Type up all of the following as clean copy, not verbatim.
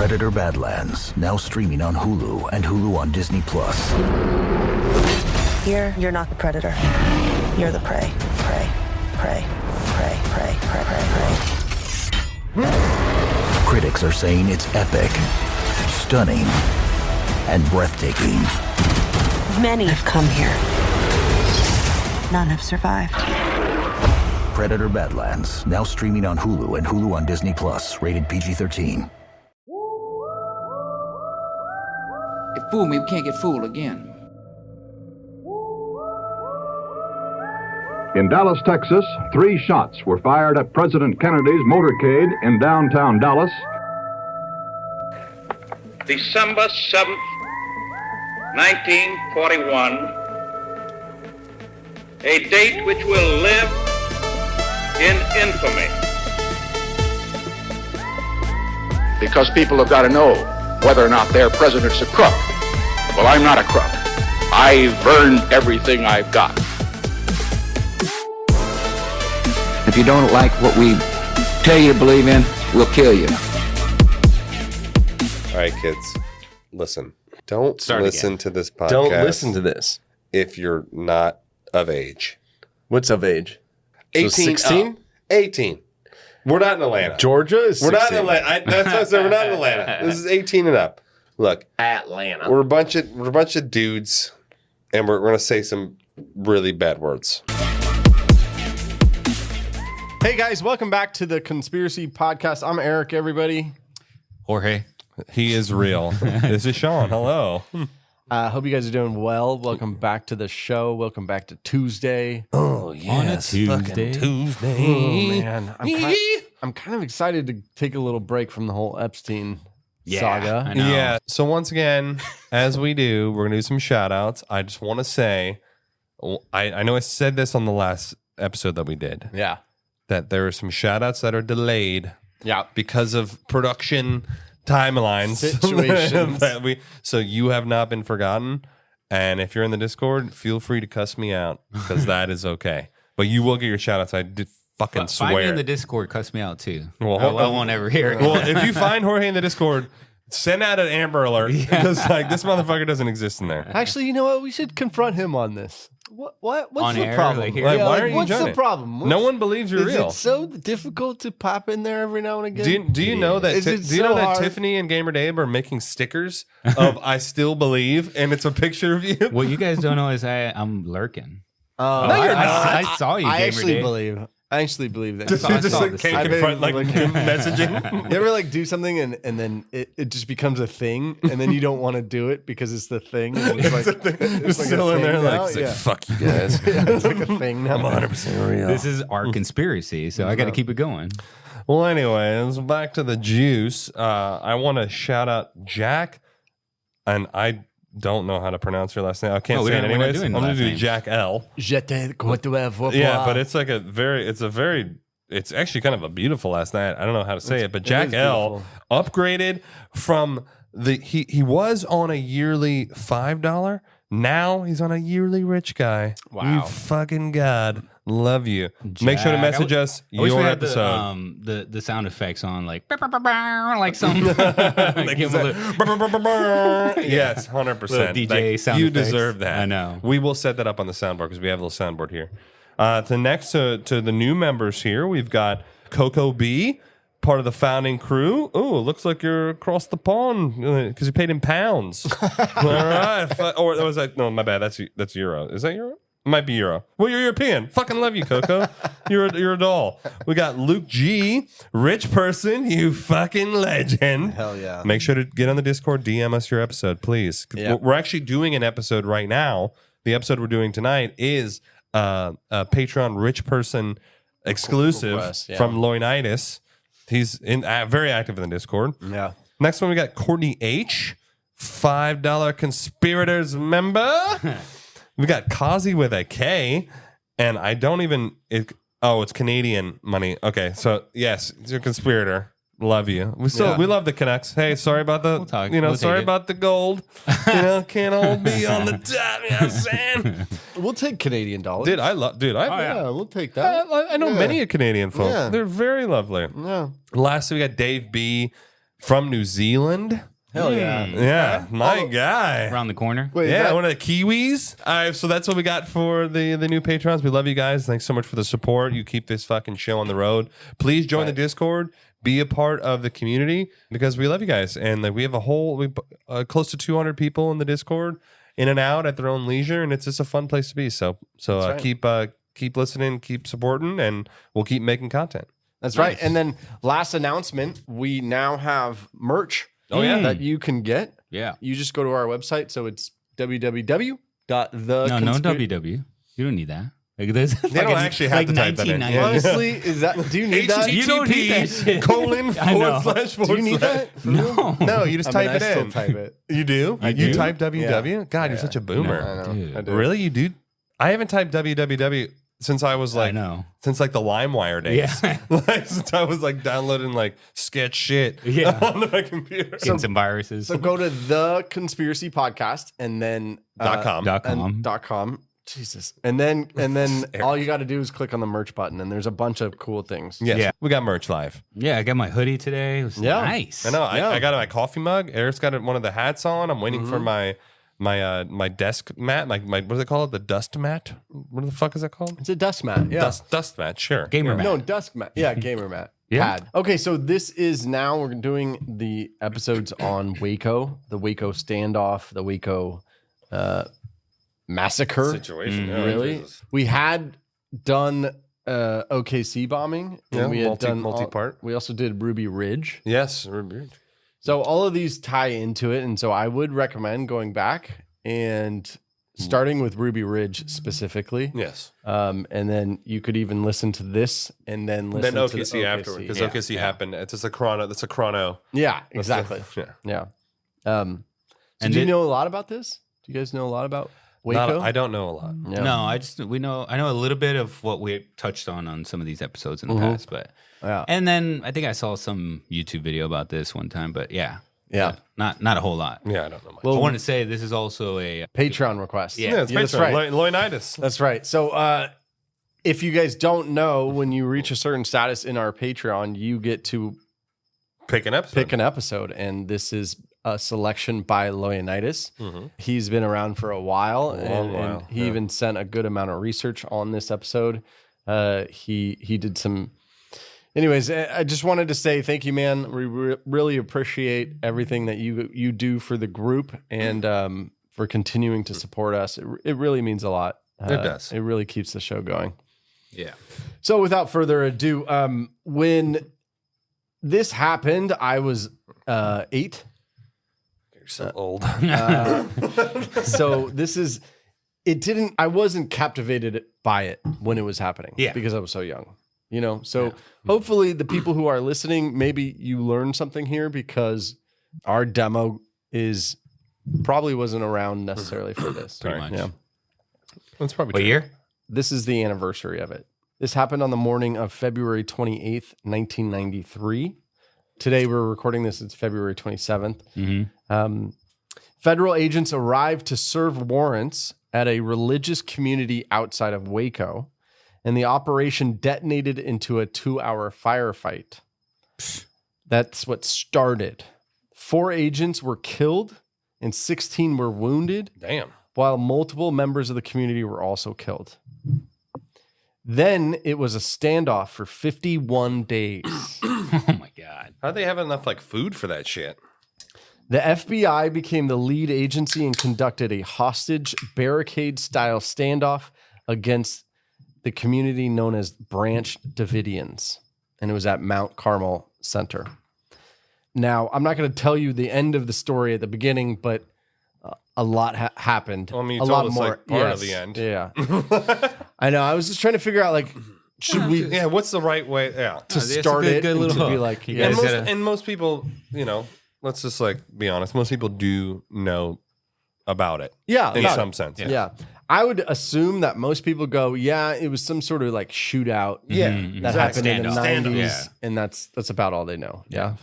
Predator Badlands, now streaming on Hulu and Hulu on Disney+. Here, you're not the predator. You're the prey. Prey. Prey. Prey. Prey. Prey. Prey. Prey. Critics are saying it's epic, stunning, and breathtaking. Many have come here. None have survived. Predator Badlands, now streaming on Hulu and Hulu on Disney+, rated PG-13. If fool me, we can't get fooled again. In Dallas, Texas, 3 shots were fired at President Kennedy's motorcade in downtown Dallas. December 7th, 1941, a date which will live in infamy. Because people have got to know whether or not their president's a crook. Well, I'm not a crook. I've earned everything I've got. If you don't like what we tell you to believe in, we'll kill you. All right, kids, listen. Don't Start listen again. to this podcast. Don't listen to this. If you're not of age. What's of age? 18. 16? 18. We're not in Atlanta. Georgia is 16. We're not in Atlanta. That's what I said. We're not in Atlanta. This is 18 and up. Look, Atlanta. we're a bunch of dudes, and we're going to say some really bad words. Hey guys, welcome back to the Conspiracy Podcast. I'm Eric, everybody. Jorge. He is real. This is Sean. Hello. Hope you guys are doing well. Welcome back to the show. Welcome back to Tuesday. Oh, yes. On a Tuesday. Tuesday. Oh, man. I'm kind of excited to take a little break from the whole Epstein saga. I know. Yeah. So once again, as we do, we're going to do some shout outs. I just want to say, I know I said this on the last episode that we did, Yeah. that there are some shout outs that are delayed Yeah. because of production timelines. Situations. So you have not been forgotten. And if you're in the Discord, feel free to cuss me out because that is okay. But you will get your shout outs. I did fucking swear. Find me in the Discord, cuss me out too. Well, I won't ever hear it. Well, if you find Jorge in the Discord, send out an Amber Alert because like this motherfucker doesn't exist in there. Actually, you know what? We should confront him on this. What's On the air, problem? like here? Like, why aren't you what's joining? the problem? No one believes you're Is real. it so difficult to pop in there every now and again? Do you know that? Is it Do you know so that hard? Tiffany and Gamer Dave are making stickers of "I still believe" and it's a picture of you? What you guys don't know is I'm lurking. Oh, No, you're not. I saw you, I Gamer actually Dave. believe. I actually believe that. Just, I just saw like this. can't I've been confront like looking- messaging. You ever like do something and then it just becomes a thing and then you don't want to do it because it's the thing. And it's like, Just like still a in there thing like, now? it's like, Yeah. fuck you guys. It's like a thing now. I'm 100% real. This is our conspiracy, so I got to keep it going. Well, anyways, back to the juice. I want to shout out Jack, and I don't know how to pronounce your last name. I can't Oh, say it we're not anyways. doing I'm the going last to do names. Jack L. Yeah, But it's like it's actually kind of a beautiful last night. I don't know how to say it, but Jack is L upgraded from he was on a yearly $5. Now he's on a yearly rich guy. Wow. You fucking God. Love you. Make sure to Jack, message us I wish we your had episode. the sound effects on, like like some Like, give a little- yes, 100%. Little DJ sound you effects. deserve that. I know. We will set that up on the soundboard because we have a little soundboard here. To next to the new members here, we've got Coco B, part of the founding crew. Oh, it looks like you're across the pond because you paid in pounds. All right. Or was that? No, my bad. That's euro. Is that euro? It might be euro. Well, you're European. Fucking love you, Coco. You're a doll. We got Luke G, rich person, you fucking legend. Hell yeah. Make sure to get on the Discord, DM us your episode, please. Yeah. We're actually doing an episode right now. The episode we're doing tonight is a Patreon rich person exclusive request, yeah. from Loinitis. He's very active in the Discord. Yeah. Next one, we got Courtney H, $5 conspirators member. We got Kazi with a K, and I don't even. It's Canadian money. Okay, so yes, you're a conspirator. Love you. We love the Canucks. Hey, sorry about the sorry about the gold. Can't all be on the top. You know what I'm saying? We'll take Canadian dollars. Dude, We'll take that. I know many Canadian folks. Yeah. They're very lovely. Yeah. Lastly, we got Dave B, from New Zealand. Hell yeah. Yeah, my guy. Around the corner. Wait, is Yeah, that- one of the Kiwis. So that's what we got for the new patrons. We love you guys. Thanks so much for the support. You keep this fucking show on the road. Please join the Discord. Be a part of the community because we love you guys. And we have close to 200 people in the Discord, in and out at their own leisure, and it's just a fun place to be. So right. keep listening, keep supporting, and we'll keep making content. That's right. And then last announcement, we now have merch. Oh, yeah. That you can get. Yeah. You just go to our website. So it's www.the. No WW. You don't need that. Like, there's They don't actually have to type that in. Honestly, is that? Do you need that? You don't need that shit. Colon I know. // Do you need that? No. No, you just I mean, type it I still in. type it. You do? I You do. type www? Yeah. God, you're such a boomer. I know. Dude. I do. Really? You do? I haven't typed www since I was I like, know. since like the LimeWire days. Yeah. Like, since I was like downloading like sketch shit Yeah. on my computer. Getting some viruses. So go to the Conspiracy Podcast and then .com. and .com. Jesus. And then all you got to do is click on the merch button, and there's a bunch of cool things. Yes, Yeah. we got merch live. Yeah, I got my hoodie today. It was Yeah. nice. I know. Yeah. I got my coffee mug. Eric's got one of the hats on. I'm waiting for my desk mat. My what is it called? The dust mat. What the fuck is that called? It's a dust mat. Yeah. Dust mat. Sure. Gamer mat. No, dusk mat. Yeah, gamer mat. Yeah. Pad. Okay, so this is now we're doing the episodes on Waco, the Waco standoff, the Waco massacre. Situation. Yeah, Really? Jesus. We had done OKC bombing. Yeah, we had done multi-part. We also did Ruby Ridge. Yes. So all of these tie into it, and so I would recommend going back and starting with Ruby Ridge specifically. Yes. And then you could even listen to this and then listen Then to the OKC afterward because Yeah. OKC happened. It's just a chrono. That's a chrono. Yeah, That's the- exactly. yeah. Yeah. So And do you it- know a lot about this? Do you guys know a lot about Waco? I don't know a lot. Yeah. No, I know a little bit of what we touched on some of these episodes in the past, but Yeah. and then I think I saw some YouTube video about this one time, but yeah, Yeah. not a whole lot. Yeah, I don't know much. I want to say this is also a Patreon request. Yeah. it's that's Patreon. right. Loinitis. That's right. So if you guys don't know, when you reach a certain status in our Patreon, you get to Pick an episode. pick an episode, and this is a selection by Loyanitis. He's been around for a while, long and while, he even sent a good amount of research on this episode. He did some. Anyways, I just wanted to say thank you, man. We really appreciate everything that you do for the group and for continuing to support us. It really means a lot. It does. It really keeps the show going. yeah. So without further ado, when this happened, I was 8. You're so old. So this is, I wasn't captivated by it when it was happening. Yeah. Because I was so young, So hopefully the people who are listening, maybe you learned something here because our demo probably wasn't around necessarily for this. Pretty much. Yeah. That's probably What true. year? This is the anniversary of it. This happened on the morning of February 28th, 1993. Today we're recording this. It's February 27th. Federal agents arrived to serve warrants at a religious community outside of Waco, and the operation detonated into a 2-hour firefight. That's what started. 4 agents were killed and 16 were wounded, Damn. while multiple members of the community were also killed. Then it was a standoff for 51 days. Oh my god. How'd they have enough like food for that shit? The FBI became the lead agency and conducted a hostage barricade-style standoff against the community known as Branch Davidians, and it was at Mount Carmel Center. Now, I'm not going to tell you the end of the story at the beginning, but a lot happened. Well, I mean, you a told lot us, more. like, part of the end. Yeah. I know. I was just trying to figure out, like, should we Yeah, what's the right way? Yeah. to That's a start good- it good and little to be hook. like, You yeah, And guys most, gotta- and most people, let's just like be honest. Most people do know about it. yeah, In about some it. sense. Yeah. I would assume that most people go, yeah, it was some sort of like shootout Yeah. that happened in the Standoff. 90s, Yeah. and that's about all they know. Yeah.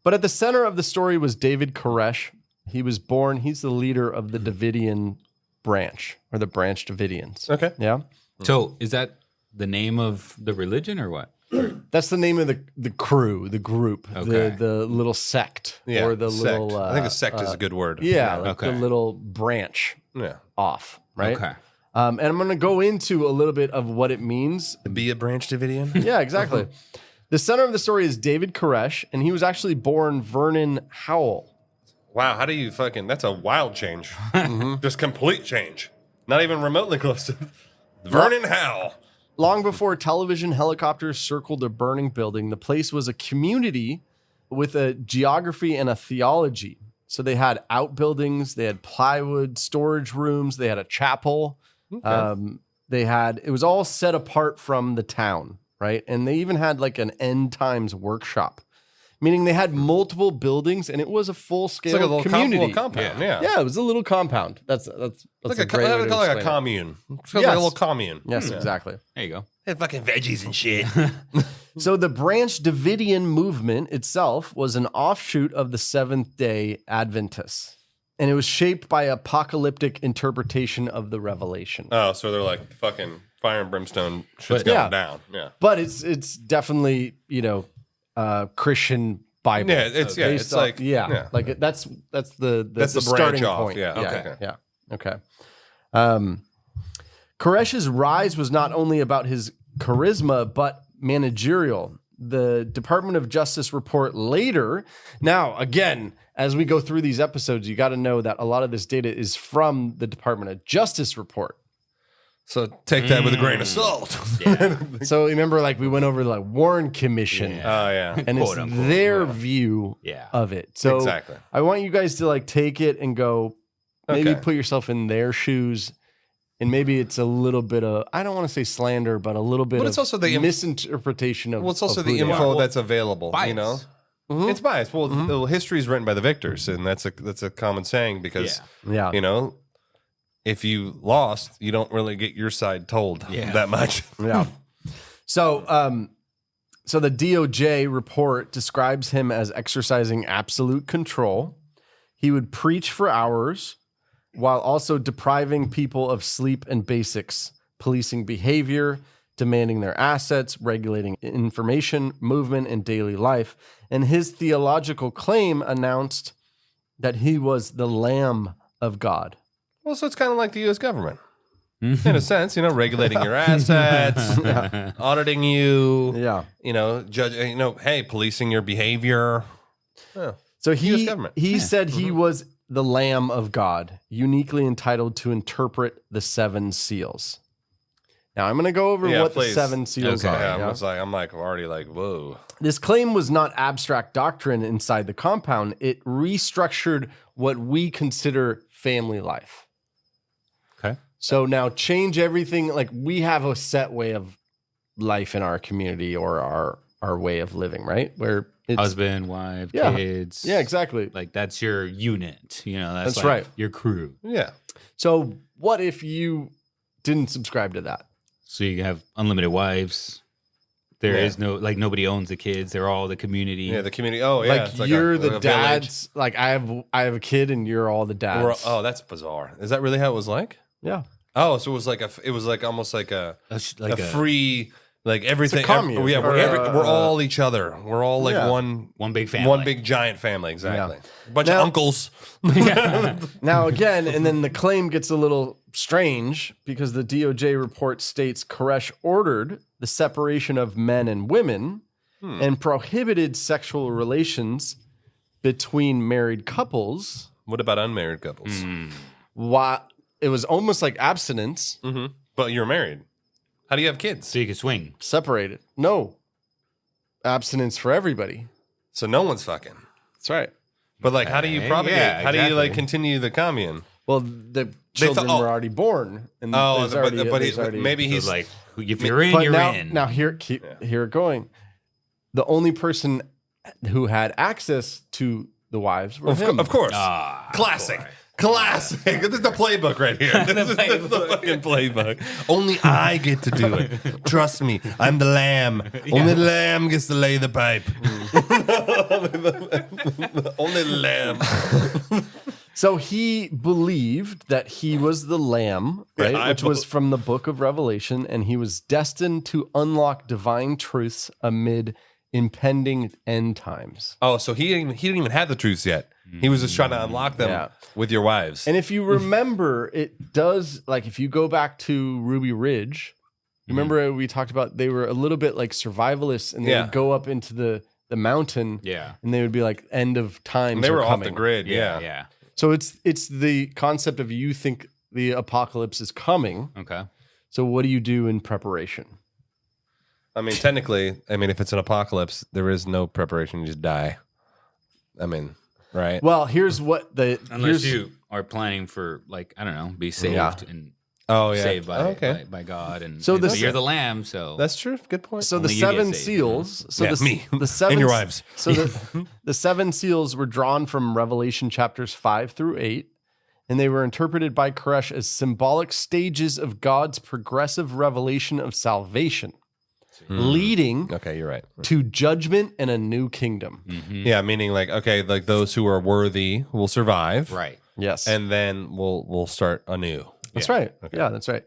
But at the center of the story was David Koresh. He was born, he's the leader of the Davidian branch, or the Branch Davidians. Okay. Yeah. So is that the name of the religion or what? That's the name of the crew, the group, Okay. the little sect, Yeah, or the sect. little. I think a sect is a good word. Yeah, like the Okay. little branch Yeah. off, right? Okay. And I'm going to go into a little bit of what it means. Be a Branch Davidian. Yeah, exactly. The center of the story is David Koresh, and he was actually born Vernon Howell. Wow, how do you fucking? That's a wild change. Just complete change. Not even remotely close to Vernon Howell. Long before television helicopters circled a burning building, the place was a community with a geography and a theology. So they had outbuildings, they had plywood, storage rooms, they had a chapel. It was all set apart from the town, right? And they even had like an end times workshop, meaning they had multiple buildings and it was a full scale It's like a little community. compound. Yeah. Yeah, it was a little compound. That's Like a great way to like a explain it. commune. It's like Yes. a little commune. Yes, exactly. There you go. Hey, fucking veggies and shit. So the Branch Davidian movement itself was an offshoot of the Seventh-day Adventists, and it was shaped by apocalyptic interpretation of the revelation. Oh, so they're like fucking fire and brimstone shit's But- going yeah. down. Yeah. But it's definitely, Christian Bible. Yeah, it's Based like that's the That's the branch starting off. point. Yeah, okay. Yeah. Okay. Koresh's rise was not only about his charisma, but managerial. The Department of Justice report later. Now, again, as we go through these episodes, you got to know that a lot of this data is from the Department of Justice report. So take that with a grain of salt. So remember, like we went over the Warren Commission. Oh yeah. And it's Quote, unquote, their view Yeah. of it. So Exactly. I want you guys to like take it and go, maybe Okay. put yourself in their shoes. And maybe it's a little bit of, I don't want to say slander, but a little bit But of it's also the misinterpretation of Well, it's also of who the they info are. that's available. Bias. You know, Mhm. it's biased. Well, the history is written by the victors, and that's a common saying because Yeah. you know, if you lost, you don't really get your side told that much. Yeah. So, so the DOJ report describes him as exercising absolute control. He would preach for hours while also depriving people of sleep and basics, policing behavior, demanding their assets, regulating information, movement, and daily life. And his theological claim announced that he was the Lamb of God. Well, so it's kind of like the U.S. government. In a sense, you know, regulating your assets, auditing you, Yeah. you know, hey, policing your behavior. Yeah. So US he government. said he was the Lamb of God, uniquely entitled to interpret the seven seals. Now I'm going to go over what please. the seven seals Okay, are. yeah, yeah? I'm already like, whoa. This claim was not abstract doctrine inside the compound. It restructured what we consider family life. Okay. So now change everything. Like we have a set way of life in our community or our way of living, right? Where it's Husband, wife, Yeah. kids. Yeah, exactly. Like that's your unit. You know, that's That's like right. your crew. Yeah. So what if you didn't subscribe to that? So you have unlimited wives. There Yeah. is no like nobody owns the kids. They're all the community. Yeah, the community. Oh, yeah. Like it's you're a the village. dads. Like I have a kid and you're all the dads. Oh, that's bizarre. Is that really how it was like? Yeah. Oh, so it was like almost like a like a free, like everything. commune. Yeah, Or, we're all each other. We're all like Yeah. one big family. one big giant family. Exactly. Yeah. A bunch Now- of uncles. Now again, and then the claim gets a little strange because the DOJ report states Koresh ordered the separation of men and women and prohibited sexual relations between married couples. What about unmarried couples? While it was almost like abstinence, But you're married. How do you have kids? So you can swing. separated. No. Abstinence for everybody. So no one's fucking. That's right. But like, how do you Okay, propagate? yeah, How do you like exactly. continue the commune? Well, the children oh. were already born. And Oh, there's already, but there's maybe So he's like if you're in, But you're now, in. now here it going. The only person who had access to the wives were him. of course. Ah, Classic. Classic. This is the playbook right here. This is the fucking playbook. Only I get to do it. Trust me. I'm the lamb. Only the lamb gets to lay the pipe. Only the lamb. So he believed that he was the Lamb, right? Which was from the book of Revelation, and he was destined to unlock divine truths amid impending end times. Oh, so he didn't even have the truths yet. He was just trying to unlock them with your wives. And if you remember, it does, like if you go back to Ruby Ridge, remember we talked about they were a little bit like survivalists, and they would go up into the mountain, and they would be like end of times. They were coming. off the grid, Yeah. So it's the concept of you think the apocalypse is coming. Okay. So what do you do in preparation? I mean, technically, if it's an apocalypse, there is no preparation. You just die. I mean, right? Well, here's what unless you are planning for, like, I don't know, be saved and saved by God, and so you're the Lamb. So that's true. Good point. So the seven seals. So me, the seven and your wives. So the seven seals were drawn from Revelation chapters 5 through 8, and they were interpreted by Koresh as symbolic stages of God's progressive revelation of salvation, leading you're right. to judgment and a new kingdom. Yeah, meaning like those who are worthy will survive, right? Yes, and then we'll start anew. That's right. Okay. Yeah, that's right.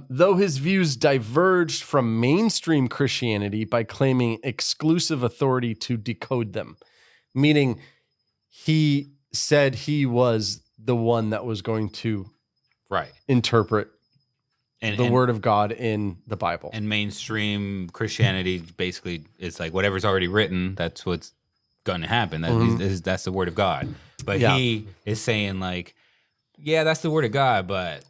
Though his views diverged from mainstream Christianity by claiming exclusive authority to decode them, meaning he said he was the one that was going to interpret the word of God in the Bible. And mainstream Christianity basically is like whatever's already written, that's what's going to happen. That's the word of God. But he is saying like, yeah, that's the word of God, but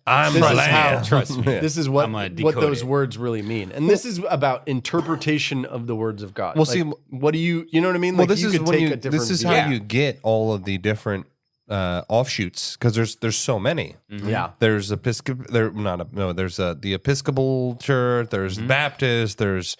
trust me. This is what those words really mean. And this is about interpretation of the words of God. Well, like, what do you know what I mean? Well, Like this is how you get all of the different offshoots, because there's so many. Yeah. There's the Episcopal Church, there's Baptist, there's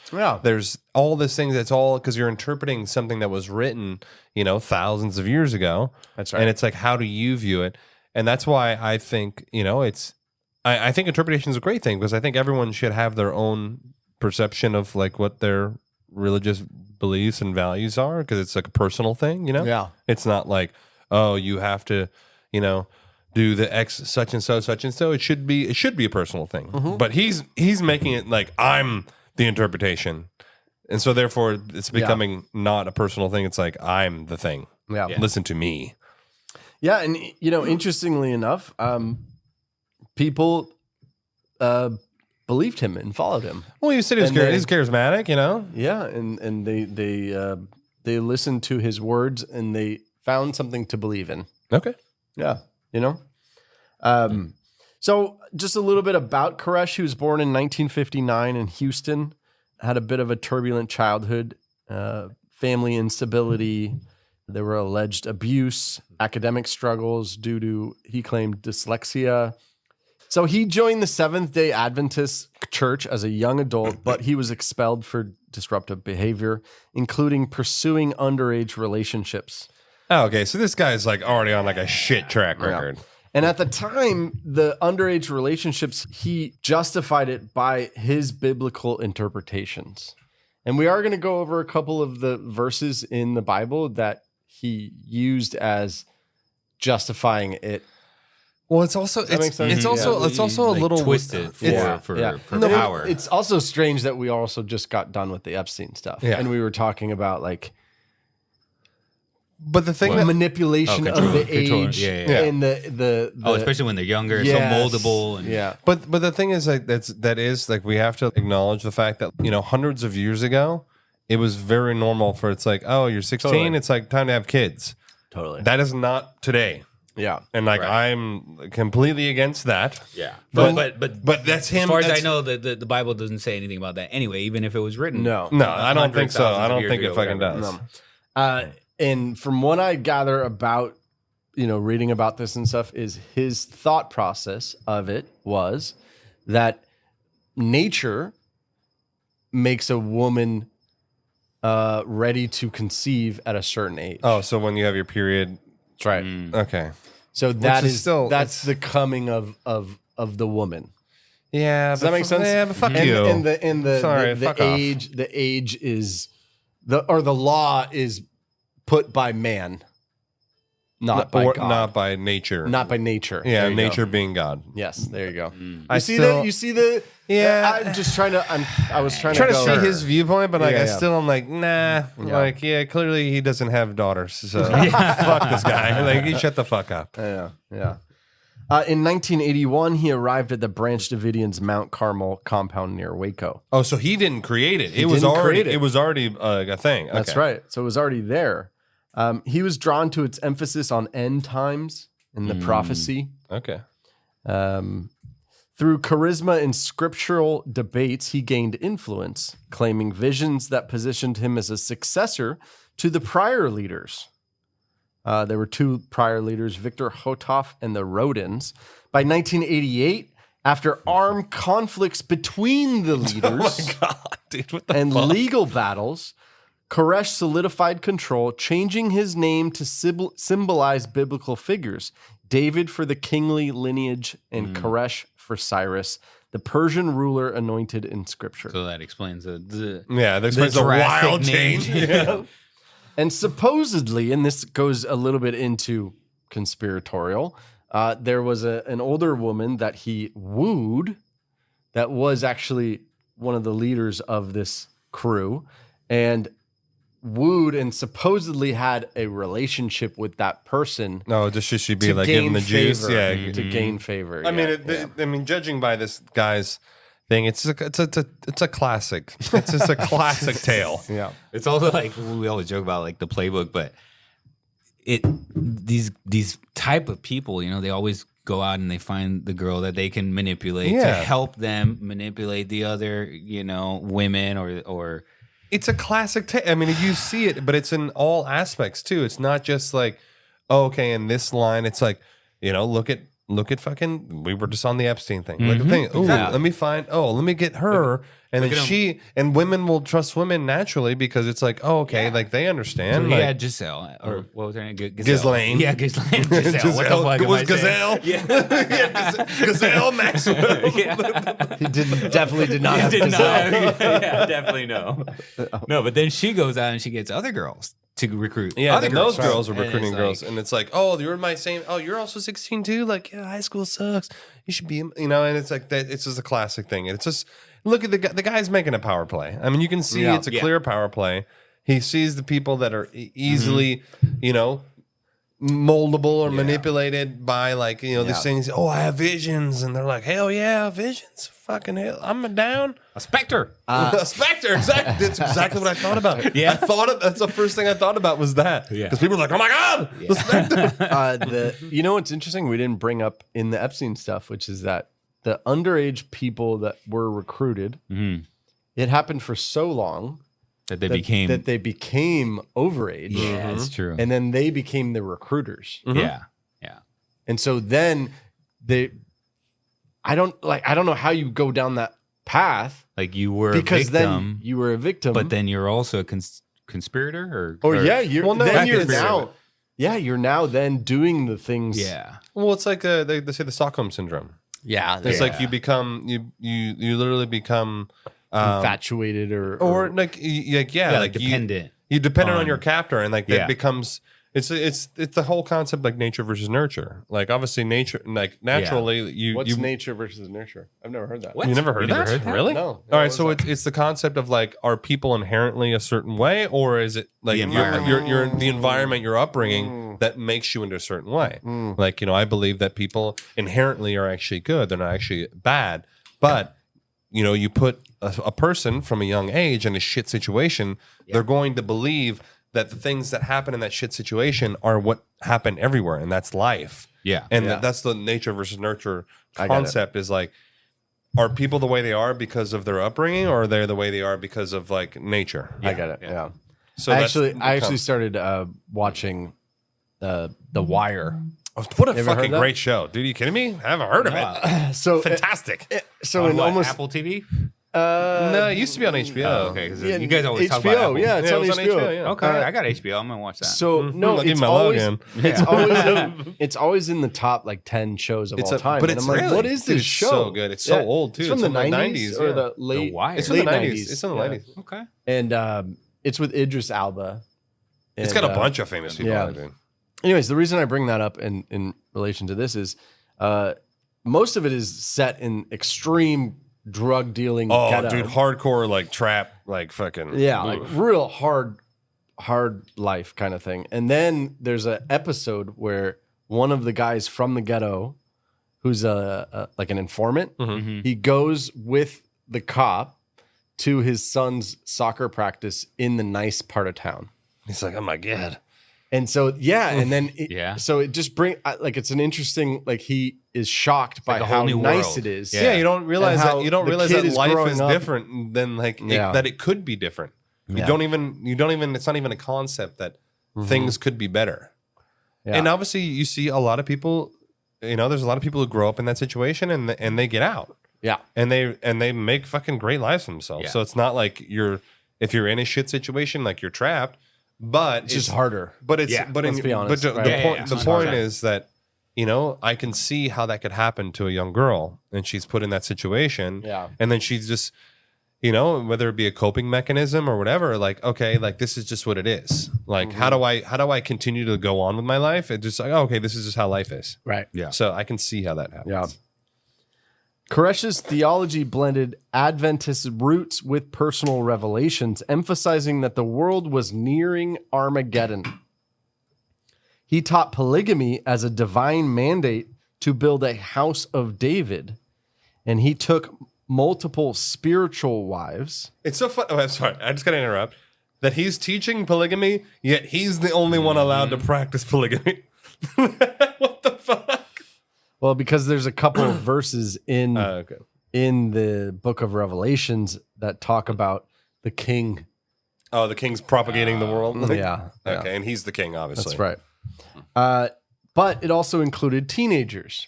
all these things. That's all because you're interpreting something that was written, thousands of years ago. That's right. And it's like, how do you view it? And that's why I think, I think interpretation is a great thing, because I think everyone should have their own perception of like what their religious beliefs and values are, because it's like a personal thing, Yeah. It's not like, oh, you have to, do the X such and so. It should be a personal thing. But he's making it like I'm the interpretation. And so therefore it's becoming not a personal thing. It's like I'm the thing. Yeah. Listen to me. Yeah, and interestingly enough, people believed him and followed him. Well, you said he's charismatic, Yeah, and they listened to his words and they found something to believe in. Okay. Yeah, So just a little bit about Koresh. He was born in 1959 in Houston. Had a bit of a turbulent childhood, family instability. There were alleged abuse, academic struggles due to, he claimed, dyslexia. So he joined the Seventh-day Adventist Church as a young adult, but he was expelled for disruptive behavior, including pursuing underage relationships. Oh, okay. So this guy's like already on like a shit track record. Yeah. And at the time, the underage relationships, he justified it by his biblical interpretations. And we are going to go over a couple of the verses in the Bible that he used as justifying it. Well, it's also a little twisted for power. It's also strange that we also just got done with the Epstein stuff, and we were talking about like. But the thing manipulation of the age and the especially when they're younger, so moldable. And, But the thing is like that is like we have to acknowledge the fact that hundreds of years ago it was very normal for it's like, oh, you're 16, totally. It's like time to have kids. Totally. That is not today. Yeah. And like I'm completely against that. Yeah. But that's him. As far as I know, the Bible doesn't say anything about that anyway, even if it was written. No, I don't think so. I don't think it fucking does. No. And from what I gather about, reading about this and stuff, is his thought process of it was that nature makes a woman ready to conceive at a certain age. Oh, so when you have your period. That's right. Okay. So that's the coming of the woman. Yeah. Does that make sense? Yeah, but fuck you. And the age is the law is put by man. not by God. Not by nature. Not by nature. Yeah, There you nature go. being God. Yes, there you go. I You see still- the Yeah. I'm just trying to. I was trying Trying to to go. see his viewpoint, but like Yeah, I yeah. still am like, nah. Like, clearly he doesn't have daughters. So fuck this guy. Like, he shut the fuck up. Yeah. In 1981, he arrived at the Branch Davidians Mount Carmel compound near Waco. Oh, so he didn't create it. It didn't already create it. it was already a thing. Okay. That's right. So it was already there. He was drawn to its emphasis on end times and the prophecy. Okay. Through charisma and scriptural debates, he gained influence, claiming visions that positioned him as a successor to the prior leaders. There were two prior leaders, Victor Hotoff and the Rodins. By 1988, after armed conflicts between the leaders God, dude, what the and fuck? legal battles, Koresh solidified control, changing his name to symbolize biblical figures. David for the kingly lineage and Koresh for Cyrus, the Persian ruler anointed in scripture. So that explains the Yeah, there's a drastic wild name. change. Yeah. And supposedly, and this goes a little bit into conspiratorial, there was an older woman that he wooed that was actually one of the leaders of this crew and wooed and supposedly had a relationship with that person. No, just should she be to like gain giving the juice? favor, Yeah. to gain favor. I mean, yeah. I mean, judging by this guy's thing, it's a classic. It's just a classic tale. Yeah. It's also like we always joke about like the playbook, but these type of people, you know, they always go out and they find the girl that they can manipulate to Yeah. help them manipulate the other, you know, women or It's a classic tale. I mean, you see it, but it's in all aspects too. It's not just like, oh, okay, in this line, it's like, you know, look at fucking. We were just on the Epstein thing. Look at the thing. Oh, Exactly. let me find. Oh, let me get her. And look then at she and women will trust women naturally because it's like, oh, okay, Yeah. like they understand. So like, he had Giselle, or what was her name? Ghislaine. Yeah, Ghislaine. Giselle. What the fuck it am was I saying? Gazelle. Yeah, Gazelle Maxwell. He definitely did not have Did to not have- yeah, definitely no. No, but then she goes out and she gets other girls to recruit. Yeah, other then those girls. girls are And recruiting it's girls, like- and it's like, oh, you're my same. Oh, you're also 16 too. Like, yeah, high school sucks. You should be, you know. And it's like that. It's just a classic thing. And it's just look at the guy. The guy's making a power play. I mean, you can see it's a clear power play. He sees the people that are easily, you know, moldable or manipulated by like, you know, these things. Oh, I have visions, and they're like, hell yeah, visions. Fucking hell, I'm down. a specter. A specter, exactly. That's exactly what I thought about. Yeah. That's the first thing I thought about was that. Yeah. Because people were like, oh my God, the specter. You know what's interesting? We didn't bring up in the Epstein stuff, which is that the underage people that were recruited, it happened for so long That they became. that they became overage, yeah, that's true. and then they became the recruiters. Yeah, yeah. And so then I don't know how you go down that path Like you were because a then victim, you were a victim, but then you're also a conspirator, or you're Well, no, then I you're consider now it. you're now then doing the things. yeah, Well, it's like they say the Stockholm syndrome. Yeah, It's like you become you literally become infatuated or like like like dependent. You dependent on on- your captor, and like Yeah. that becomes it's the whole concept like nature versus nurture. Like obviously nature, like naturally you what's you nature versus nurture? I've never heard that. What? You never heard You that? never heard that? Really? No. All right, What so was it's the concept of like, are people inherently a certain way, or is it like The environment. your the environment, your upbringing that makes you into a certain way? Like, you know, I believe that people inherently are actually good; they're not actually bad. But you know, you put a person from a young age in a shit situation, they're going to believe that the things that happen in that shit situation are what happen everywhere, and that's life. Yeah. And Yeah. that's the nature versus nurture I get it. concept is like, are people the way they are because of their upbringing, or are they the way they are because of like nature? I get it. Yeah. So I that's actually the con- started watching The Wire. Oh, what a Ever heard fucking that? great show, dude! Are you kidding me? I haven't heard of it. So Fantastic. so On in what, almost Apple TV. No, it used to be on HBO. Oh, okay, because yeah, you guys always talk HBO, about Apple. yeah, it's Yeah, on it was on HBO. HBO, yeah. Okay, I got HBO. I'm gonna watch that. So no, I'll give it's my always login. it's always in the top like 10 shows of all time. but And it's I'm like, really, what is dude, this it's show? so good. It's so old too. It's from It's the from the 90s, 90s, or yeah. the late. Wire. It's from the late 90s. It's in the yeah. 90s. okay. And it's with Idris Alba. It's And, got a bunch of famous people yeah. on it, dude. Anyways, the reason I bring that up in relation to this is most of it is set in extreme drug dealing. Oh, ghetto. dude, hardcore like trap, like fucking like real hard life kind of thing. And then there's an episode where one of the guys from the ghetto, who's like an informant, he goes with the cop to his son's soccer practice in the nice part of town. He's like, oh my God. And so, and then, so it just it's an interesting, like he is shocked by how nice world. it is. Yeah, you don't realize that life is up. different than that it could be different. You don't even, it's not even a concept that things could be better. Yeah. And obviously you see a lot of people, there's a lot of people who grow up in that situation and they get out. Yeah. And they make fucking great lives for themselves. Yeah. So it's not like if you're in a shit situation, like you're trapped. But it's just harder. But it's let's be honest. But the point is that I can see how that could happen to a young girl, and she's put in that situation. Yeah. And then she's just, whether it be a coping mechanism or whatever, like, okay, like this is just what it is. Like, how do I continue to go on with my life? It's just like, okay, this is just how life is. Right. Yeah. So I can see how that happens. Yeah. Koresh's theology blended Adventist roots with personal revelations, emphasizing that the world was nearing Armageddon. He taught polygamy as a divine mandate to build a house of David, and he took multiple spiritual wives. It's so fun. Oh, I'm sorry. I just got to interrupt. That he's teaching polygamy, yet he's the only one allowed to practice polygamy. What the fuck? Well, because there's a couple of verses in the book of Revelations that talk about the king. Oh, the king's propagating the world? Yeah. Okay, and he's the king, obviously. That's right. But it also included teenagers.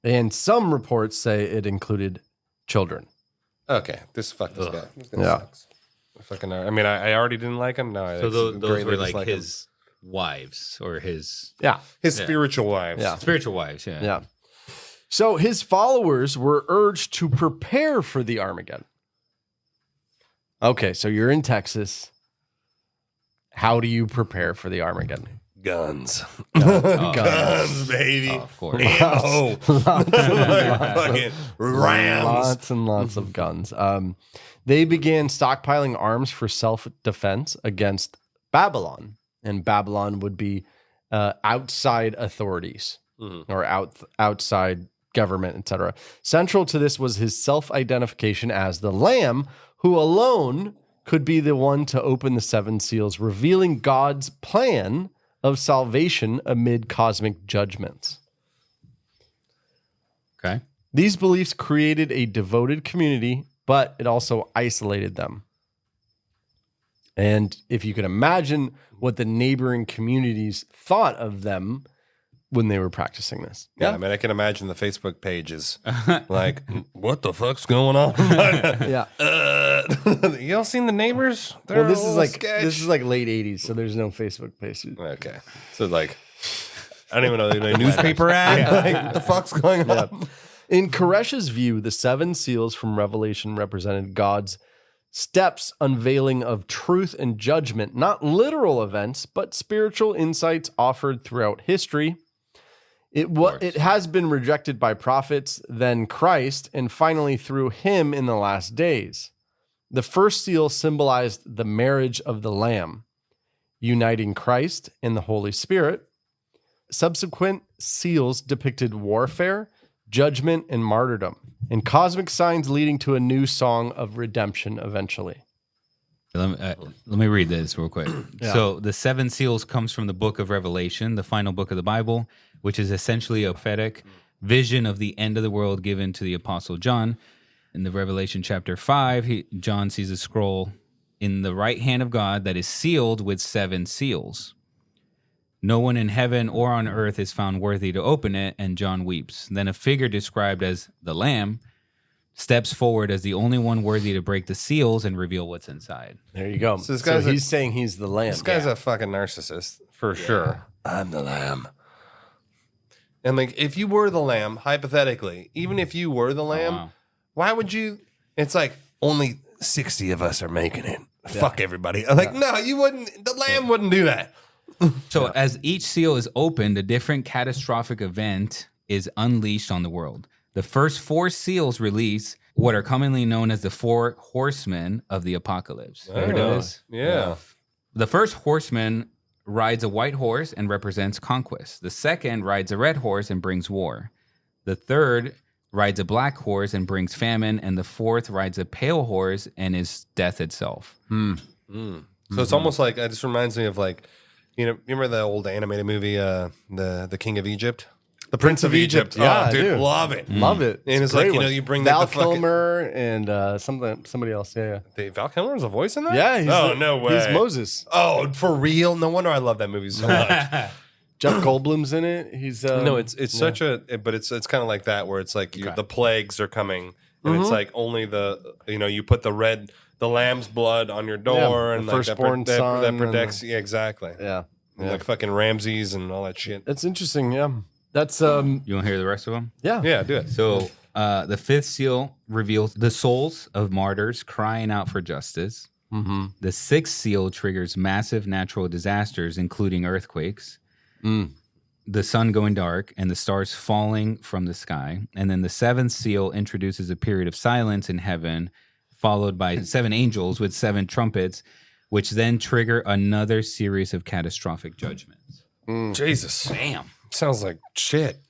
And some reports say it included children. Okay, fuck this guy. This guy Yeah. sucks. Fucking, I mean, I already didn't like him. No, so those were like his wives or his spiritual wives. Yeah. Spiritual wives, Yeah. So his followers were urged to prepare for the Armageddon. Okay, so you're in Texas. How do you prepare for the Armageddon? Guns. Guns, baby. of course. Ammo. Fucking rounds. Lots and lots of guns. They began stockpiling arms for self-defense against Babylon. And Babylon would be outside authorities or outside government, etc. Central to this was his self-identification as the Lamb, who alone could be the one to open the seven seals, revealing God's plan of salvation amid cosmic judgments. Okay. These beliefs created a devoted community, but it also isolated them. And if you can imagine what the neighboring communities thought of them when they were practicing this. Yeah, I mean, I can imagine the Facebook pages like, what the fuck's going on? Yeah. Y'all seen the neighbors? Well, this is like late 80s, so there's no Facebook pages. Okay. So like, I don't even know the newspaper ad. Like, what the fuck's going on? In Koresh's view, the seven seals from Revelation represented God's steps unveiling of truth and judgment, not literal events, but spiritual insights offered throughout history. It has been rejected by prophets, then Christ, and finally through him in the last days. The first seal symbolized the marriage of the Lamb, uniting Christ and the Holy Spirit. Subsequent seals depicted warfare, judgment, and martyrdom, and cosmic signs leading to a new song of redemption eventually. Let me read this real quick. Yeah. So the seven seals comes from the book of Revelation, the final book of the Bible, which is essentially a prophetic vision of the end of the world given to the Apostle John. In the Revelation chapter 5, John sees a scroll in the right hand of God that is sealed with seven seals. No one in heaven or on earth is found worthy to open it, and John weeps. Then a figure described as the Lamb steps forward as the only one worthy to break the seals and reveal what's inside. There you go. So he's saying he's the Lamb. This guy's a fucking narcissist, for sure. I'm the Lamb. And like, if you were the Lamb, hypothetically, even if you were the Lamb, why would you? It's like, only 60 of us are making it. Yeah. Fuck everybody. I'm like, no, you wouldn't. The Lamb wouldn't do that. So as each seal is opened, a different catastrophic event is unleashed on the world. The first 4 seals release what are commonly known as the 4 horsemen of the apocalypse. Heard of this? Yeah. The first horseman rides a white horse and represents conquest. The second rides a red horse and brings war. The third rides a black horse and brings famine. And the fourth rides a pale horse and is death itself. So it's almost like, it just reminds me of like, you remember the old animated movie, the King of Egypt? The Prince of Egypt. Yeah, oh, dude, dude. love it. Love it. And it's a great like, one. you bring Val like the fucking... Kilmer and somebody else. Yeah. Val Kilmer has a voice in that? Yeah. No way. He's Moses. Oh, for real? No wonder I love that movie so much. Jeff Goldblum's in it. He's no, it's such a, but it's kind of like that where it's like the plagues are coming, and it's like only you put the lamb's blood on your door, and the like firstborn son that protects. Yeah, exactly. Yeah. And like fucking Ramses and all that shit. It's interesting. Yeah. That's You want to hear the rest of them? Yeah. Yeah, do it. So the 5th seal reveals the souls of martyrs crying out for justice. Mm-hmm. The 6th seal triggers massive natural disasters, including earthquakes, the sun going dark, and the stars falling from the sky. And then the 7th seal introduces a period of silence in heaven, followed by 7 angels with 7 trumpets, which then trigger another series of catastrophic judgments. Jesus. Damn. Sounds like shit.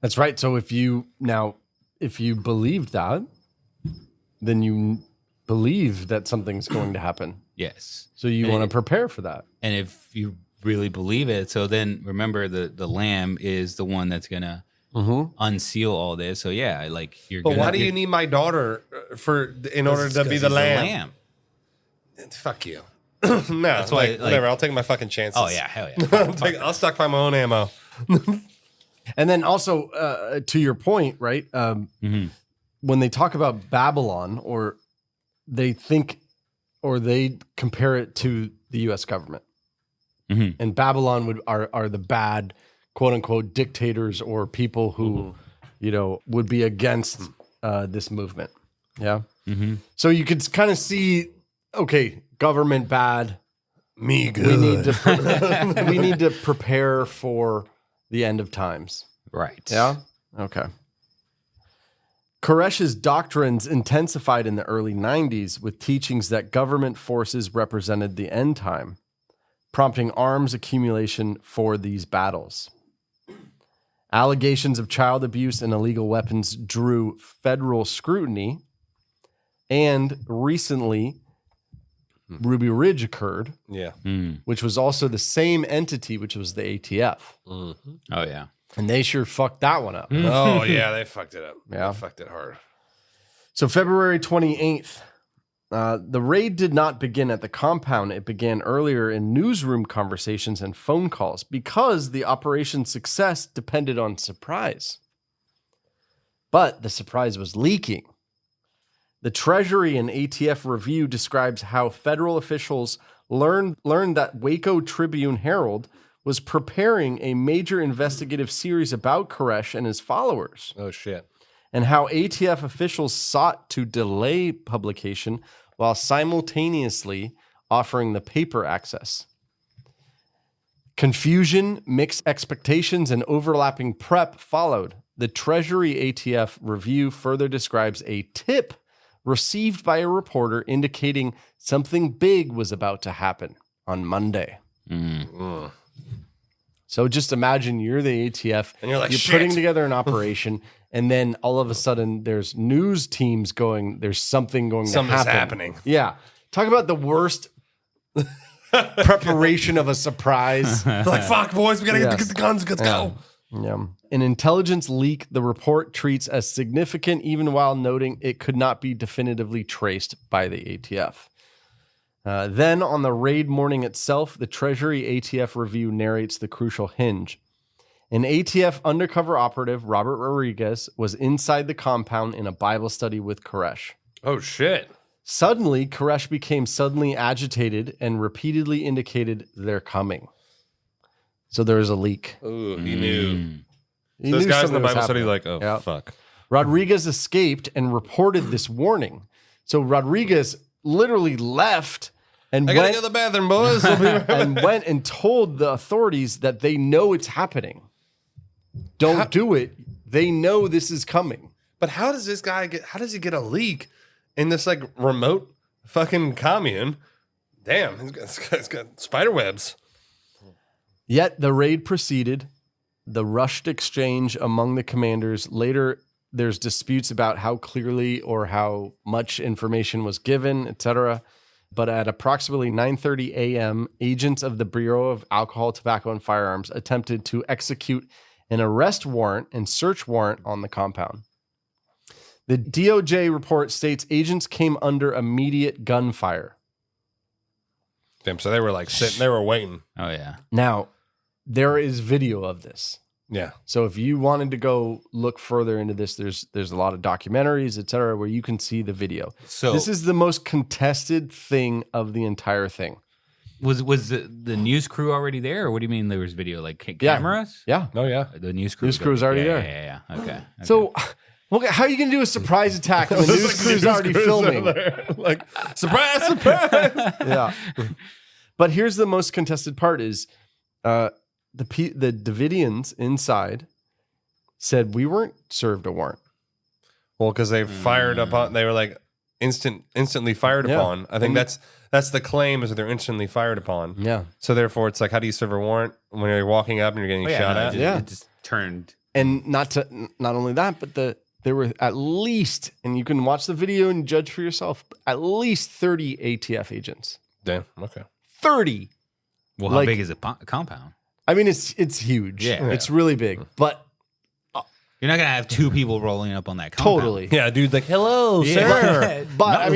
That's right. So if you believed that, then you believe that something's going to happen. Yes. So you want to prepare for that. And if you really believe it, so then remember the lamb is the one that's going to unseal all this. So yeah, like you're But why do you need my daughter in order to be the lamb? Fuck you. No, that's why, whatever. I'll take my fucking chances. Oh yeah, hell yeah. I'll stockpile my own ammo. And then also to your point, right? When they talk about Babylon, or they compare it to the U.S. government, and Babylon are the bad, quote unquote, dictators or people who would be against this movement. Yeah. So you could kind of see, okay, government bad, me good. We need to prepare for the end of times. Right. Yeah. Okay. Koresh's doctrines intensified in the early 90s with teachings that government forces represented the end time, prompting arms accumulation for these battles. Allegations of child abuse and illegal weapons drew federal scrutiny, and recently Ruby Ridge occurred, which was also the same entity, which was the ATF. Oh yeah. And they sure fucked that one up. Oh yeah, they fucked it up. Yeah. They fucked it hard. So February 28th, the raid did not begin at the compound. It began earlier in newsroom conversations and phone calls because the operation's success depended on surprise. But the surprise was leaking. The Treasury and ATF review describes how federal officials learned that Waco Tribune Herald was preparing a major investigative series about Koresh and his followers. Oh shit. And how ATF officials sought to delay publication while simultaneously offering the paper access. Confusion, mixed expectations, and overlapping prep followed. The Treasury ATF review further describes a tip received by a reporter indicating something big was about to happen on Monday. So just imagine you're the ATF and you're like, you're putting together an operation, and then all of a sudden there's news teams going, there's something going to happen. Something's happening. Yeah. Talk about the worst preparation of a surprise. Like, fuck, boys, we gotta get the guns. Let's go. Yeah. An intelligence leak the report treats as significant, even while noting it could not be definitively traced by the ATF. Then on the raid morning itself, the Treasury ATF review narrates the crucial hinge. An ATF undercover operative, Robert Rodriguez, was inside the compound in a Bible study with Koresh. Oh, shit. Suddenly, Koresh became suddenly agitated and repeatedly indicated they're coming. So there was a leak. Ooh, he knew. He Those knew guys in the something was Bible study happening. like, oh, fuck. Rodriguez escaped and reported this warning. So Rodriguez literally left and I gotta go to the bathroom, boys. I'll be right back. and went and told the authorities that they know it's happening. Don't do it. They know this is coming. But how does this guy get? How does he get a leak in this like remote fucking commune? Damn, he's got spider webs. Yet the raid proceeded. The rushed exchange among the commanders. Later, there's disputes about how clearly or how much information was given, etc. But at approximately 9:30 a.m., agents of the Bureau of Alcohol, Tobacco, and Firearms attempted to execute an arrest warrant and search warrant on the compound. The DOJ report states agents came under immediate gunfire. Damn, so they were like sitting, they were waiting. Oh yeah. Now, there is video of this. Yeah. So if you wanted to go look further into this, there's a lot of documentaries, et cetera, where you can see the video. So this is the most contested thing of the entire thing. was the news crew already there, or what do you mean there was video? Like cameras? Yeah. Oh yeah. The news crew. News crew's already there. Yeah. Okay. So, okay, how are you going to do a surprise attack when the news crew's already filming? Like, surprise, surprise. Yeah. But here's the most contested part is the Davidians inside said we weren't served a warrant. Well, because they fired upon, they were like instantly fired upon. I think that's the claim is that they're instantly fired upon. Yeah. So therefore, it's like, how do you serve a warrant when you're walking up and you're getting shot at? It just turned. And not only that, but there were at least, and you can watch the video and judge for yourself, at least 30 ATF agents. Damn. Okay. 30. Well, how big is the compound? I mean, it's huge. Yeah. It's really big, but You're not gonna have two people rolling up on that compound. totally. Yeah, dude. Like, hello, sir. But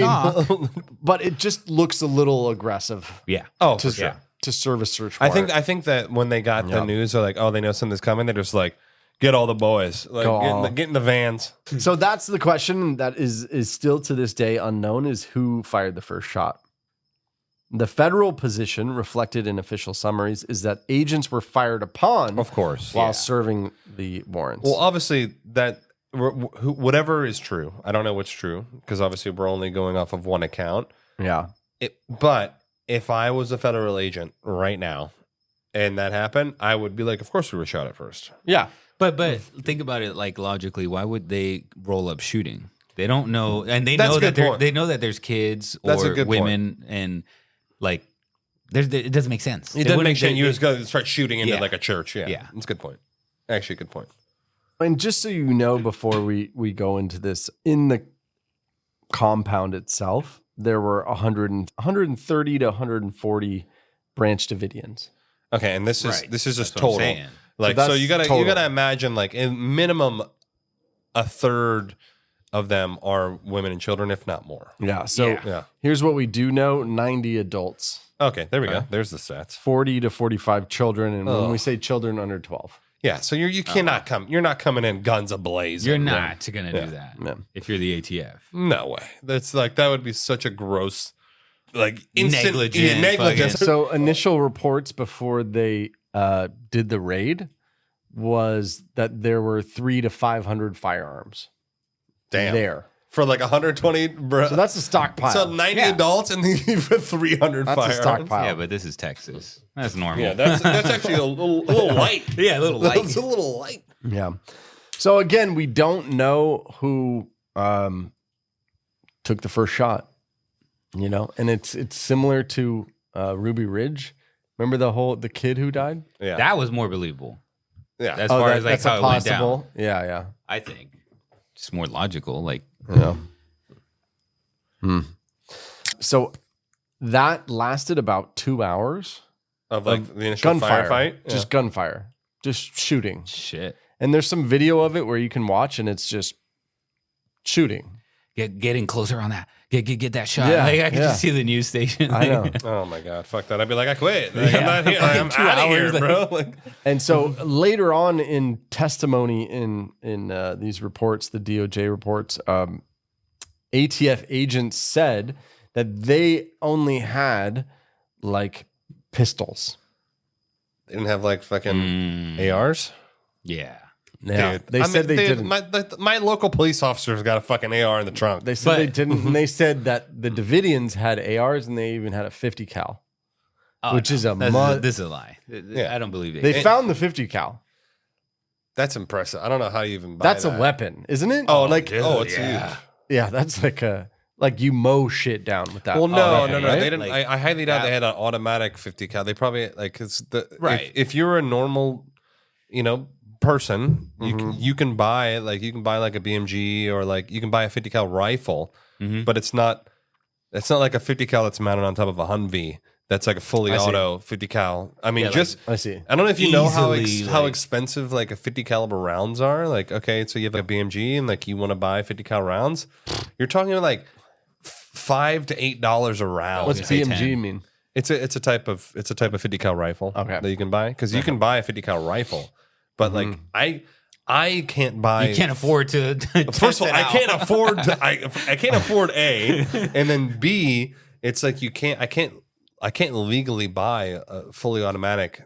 but it just looks a little aggressive. Yeah. Oh, for sure. To serve a search I warrant. think that when they got the news, they're like, oh, they know something's coming. They're just like, get all the boys, like get in the vans. So that's the question that is still to this day unknown: is who fired the first shot. The federal position reflected in official summaries is that agents were fired upon, Of course. while serving the warrants. Well, obviously that whatever is true. I don't know what's true because obviously we're only going off of one account. yeah. But if I was a federal agent right now and that happened, I would be like, of course we were shot at first. Yeah. But think about it like logically. Why would they roll up shooting? They don't know, and they That's know a good that point. they know that there's kids That's a or good women, and like it doesn't make sense. It doesn't make sense. You just go start shooting into like a church. Yeah, Yeah. That's a good point. Actually, a good point. And just so you know, before we go into this, in the compound itself, there were 130 to 140 Branch Davidians. Okay, and this is Right. this is just That's what I'm total. saying. Like So so, that's you gotta total. imagine like in minimum a third of them are women and children, if not more. Yeah. So Yeah. here's what we do know: 90 adults, Okay, there we go. There's the stats. 40 to 45 children, and when we say children, under 12. Yeah, so you cannot come. You're not coming in guns ablaze. You're not gonna do that Yeah. if you're the ATF. No way. That's like that would be such a gross, like instant Negligent negligence. So initial reports before they did the raid was that there were 300 to 500 firearms Damn. there. For like 120, bro. So that's a stockpile. So 90 adults and then you put 300 That's a firearms. stockpile. Yeah, but this is Texas. That's normal. Yeah, that's actually a little light. Yeah, a little light. It's a little light. Yeah. So again, we don't know who took the first shot. You know, and it's similar to Ruby Ridge. Remember the kid who died? Yeah. That was more believable. yeah. As far as like that's how a it went down. possible. Yeah. I think it's more logical. Like Yeah. So that lasted about 2 hours. of like the initial Gunfire. firefight. Just gunfire. Just shooting. shit. And there's some video of it where you can watch and it's just shooting. Getting closer on that. Get that shot. Yeah, Like I can yeah. just see the news station. I know. Oh my god, fuck that! I'd be like, I quit. Like, I'm not here. I'm 2 out of here, hours. bro. Like, And so later on in testimony in these reports, the DOJ reports, ATF agents said that they only had like pistols. they didn't have like fucking ARs. Yeah. Yeah, Dude, they said they didn't. My local police officer's got a fucking AR in the trunk. They said they didn't, and they said that the Davidians had ARs, and they even had a 50 cal, which is this is a lie. I don't believe it. They found the 50 cal. That's impressive. I don't know how you even buy That's that. a weapon, isn't it? Oh, like it's huge. Yeah, that's like you mow shit down with that. Well, no. Right? They didn't. I highly doubt they had an automatic 50 cal. They probably it's the Right. If you're a normal, person, you can buy like a BMG or like you can buy a 50 cal rifle, but it's not like a 50 cal that's mounted on top of a Humvee. That's like a fully auto 50 cal. I mean, I see. I don't know if you know how Easily, expensive like a 50 caliber rounds are. Like, okay, so you have like a BMG and like you want to buy 50 cal rounds, you're talking about like $5 to $8 a round. What's BMG mean? It's a type of 50 cal rifle that you can buy because you can buy a 50 cal rifle, but like I can't buy. You can't afford to. First of all, I can't afford to. I can't afford A, and then B. It's like I can't legally buy a fully automatic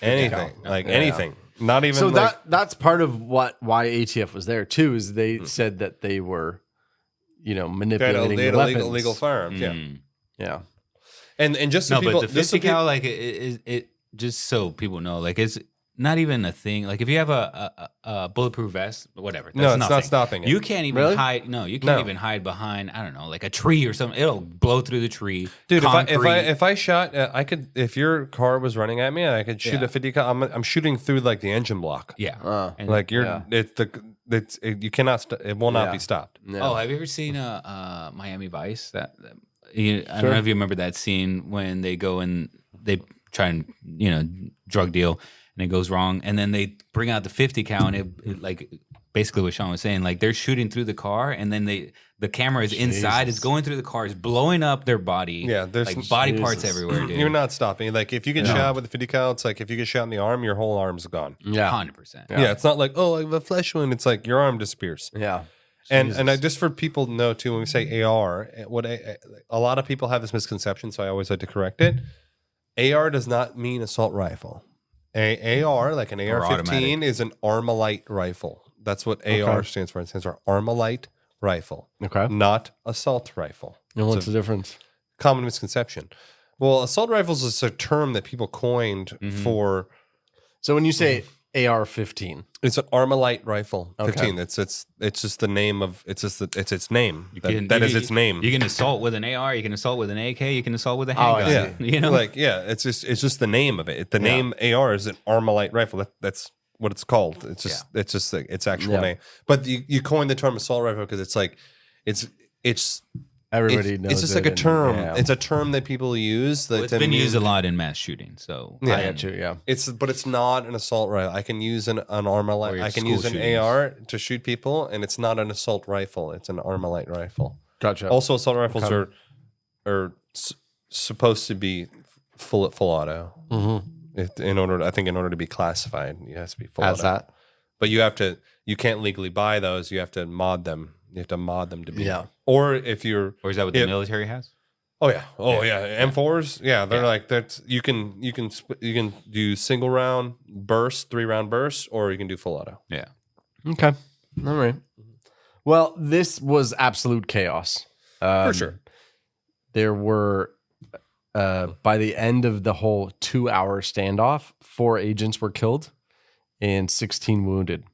anything. Anything. Not even So like, that's part of why ATF was there too. Is they said that they were, manipulating they had weapons. illegal firearms. Yeah. And just so No, people, but the 50 cal, like it just so people know, like it's not even a thing. Like if you have a bulletproof vest, whatever. That's it's not stopping it. You can't even hide. No, you can't even hide behind. I don't know, like a tree or something. It'll blow through the tree. Dude, concrete. if I shot, I could. If your car was running at me, I could shoot a 50 cal. I'm shooting through like the engine block. Yeah, and like you're. You cannot. It will not be stopped. Oh, have you ever seen Miami Vice? I don't know if you remember that scene when they go and they try and drug deal and it goes wrong, and then they bring out the 50 cal and it like basically what Sean was saying, like they're shooting through the car and then the camera is inside, it's going through the car, it's blowing up their body. Yeah, there's like body parts everywhere, dude. You're not stopping. Like if you get shot with a 50 cal, it's like if you get shot in the arm, your whole arm's gone. Yeah, 100%. Yeah, it's not like like the flesh wound. It's like your arm disappears. Yeah. And I, just for people to know too, when we say AR, a lot of people have this misconception, so I always like to correct it. AR does not mean assault rifle. AR, like an AR-15, is an Armalite rifle. That's what AR stands for. It stands for Armalite rifle. Okay. Not assault rifle. And what's the difference? Common misconception. Well, assault rifles is a term that people coined for. So when you say AR-15, it's an Armalite rifle. 15. Okay. It's just the name of it's its name. That is its name. You can assault with an AR. You can assault with an AK. You can assault with a handgun. It's just the name of it. The name AR is an Armalite rifle. That's what it's called. It's just its actual name. But you coined the term assault rifle because it's like it's everybody knows. It's just like a term. It's a term that people use. It's been used a lot in mass shootings. So I get you. Yeah. But it's not an assault rifle. I can use an Armalite. I can use an AR to shoot people, and it's not an assault rifle. It's an Armalite rifle. Gotcha. Also, assault rifles are supposed to be full auto. Mm-hmm. In order to be classified, it has to be full As auto. that. But you can't legally buy those. You have to mod them. You have to mod them to be. Yeah. Or if you're. Or is that what the military has? Oh yeah. M4s. Yeah, they're like that's you can do single round burst, 3-round burst, or you can do full auto. Yeah. Okay. All right. Well, this was absolute chaos. For sure. There were by the end of the whole 2-hour standoff, 4 agents were killed and 16 wounded.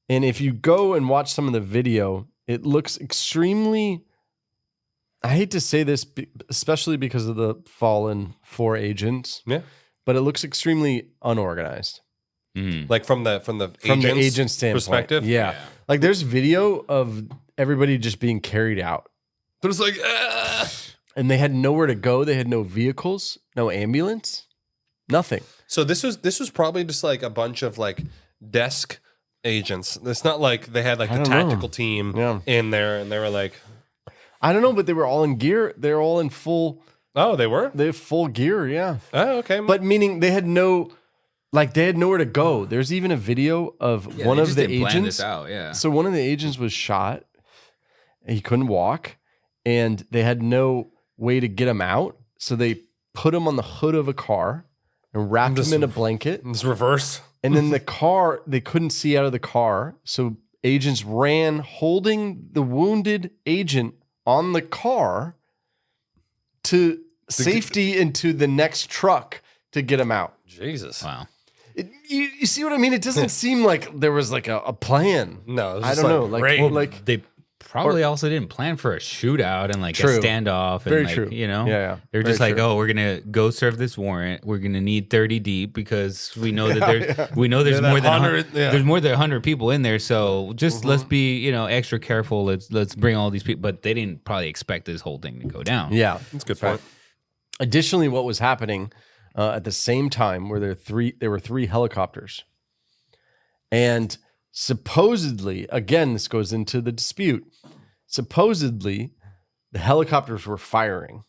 And if you go and watch some of the video, it looks extremely, I hate to say this, especially because of the fallen 4 agents. Yeah. But it looks extremely unorganized. Mm. Like from the agent standpoint. perspective. Yeah. Like there's video of everybody just being carried out. But it's like And they had nowhere to go. They had no vehicles, no ambulance, nothing. So this was probably just like a bunch of like desk agents. It's not like they had like the tactical team in there and they were like, I don't know, but they were all in gear. They were all in full. Oh, they were? They have full gear, yeah. Oh, okay. But meaning they had nowhere to go. There's even a video of one of the agents. So one of the agents was shot. He couldn't walk, and they had no way to get him out. So they put him on the hood of a car and wrapped him in a blanket. It's reverse. And then the car, they couldn't see out of the car. So agents ran holding the wounded agent on the car to safety into the next truck to get him out. Jesus. Wow. You see what I mean? It doesn't seem like there was like a plan. No, it was I just don't know. like, They probably also didn't plan for a shootout and like True. a standoff. And Very like, true. You know, Yeah. They're Very just like, true. oh, we're gonna go serve this warrant. We're gonna need 30 deep because we know that there's that more than 100, yeah. there's more than 100 people in there. So just let's be extra careful. Let's bring all these people. But they didn't probably expect this whole thing to go down. Yeah. that's a good point. Additionally, what was happening at the same time were there were three helicopters. And supposedly, again, this goes into the dispute. Supposedly, the helicopters were firing.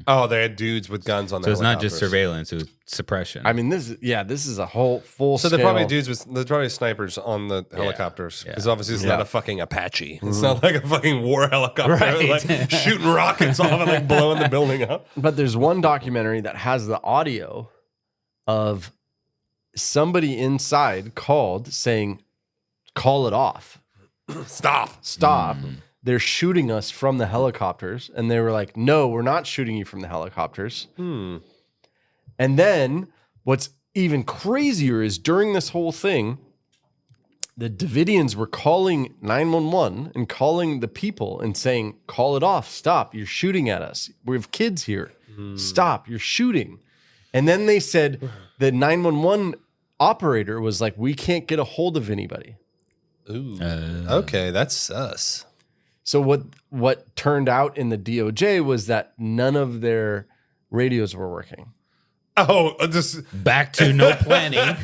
Oh, they had dudes with guns on. So it's not just surveillance; it was suppression. I mean, this is a whole full. So scale. they're probably dudes with there's probably snipers on the helicopters because obviously it's not a fucking Apache. It's not like a fucking war helicopter Right. like shooting rockets off and like blowing the building up. But there's one documentary that has the audio of somebody inside called saying, "Call it off, stop." They're shooting us from the helicopters. And they were like, no, we're not shooting you from the helicopters. And then what's even crazier is during this whole thing, the Davidians were calling 911 and calling the people and saying, call it off, stop, you're shooting at us. We have kids here. Stop, you're shooting. And then they said the 911 operator was like, we can't get a hold of anybody. Ooh. Okay, that's sus. So what turned out in the DOJ was that none of their radios were working. Oh, just back to no planning,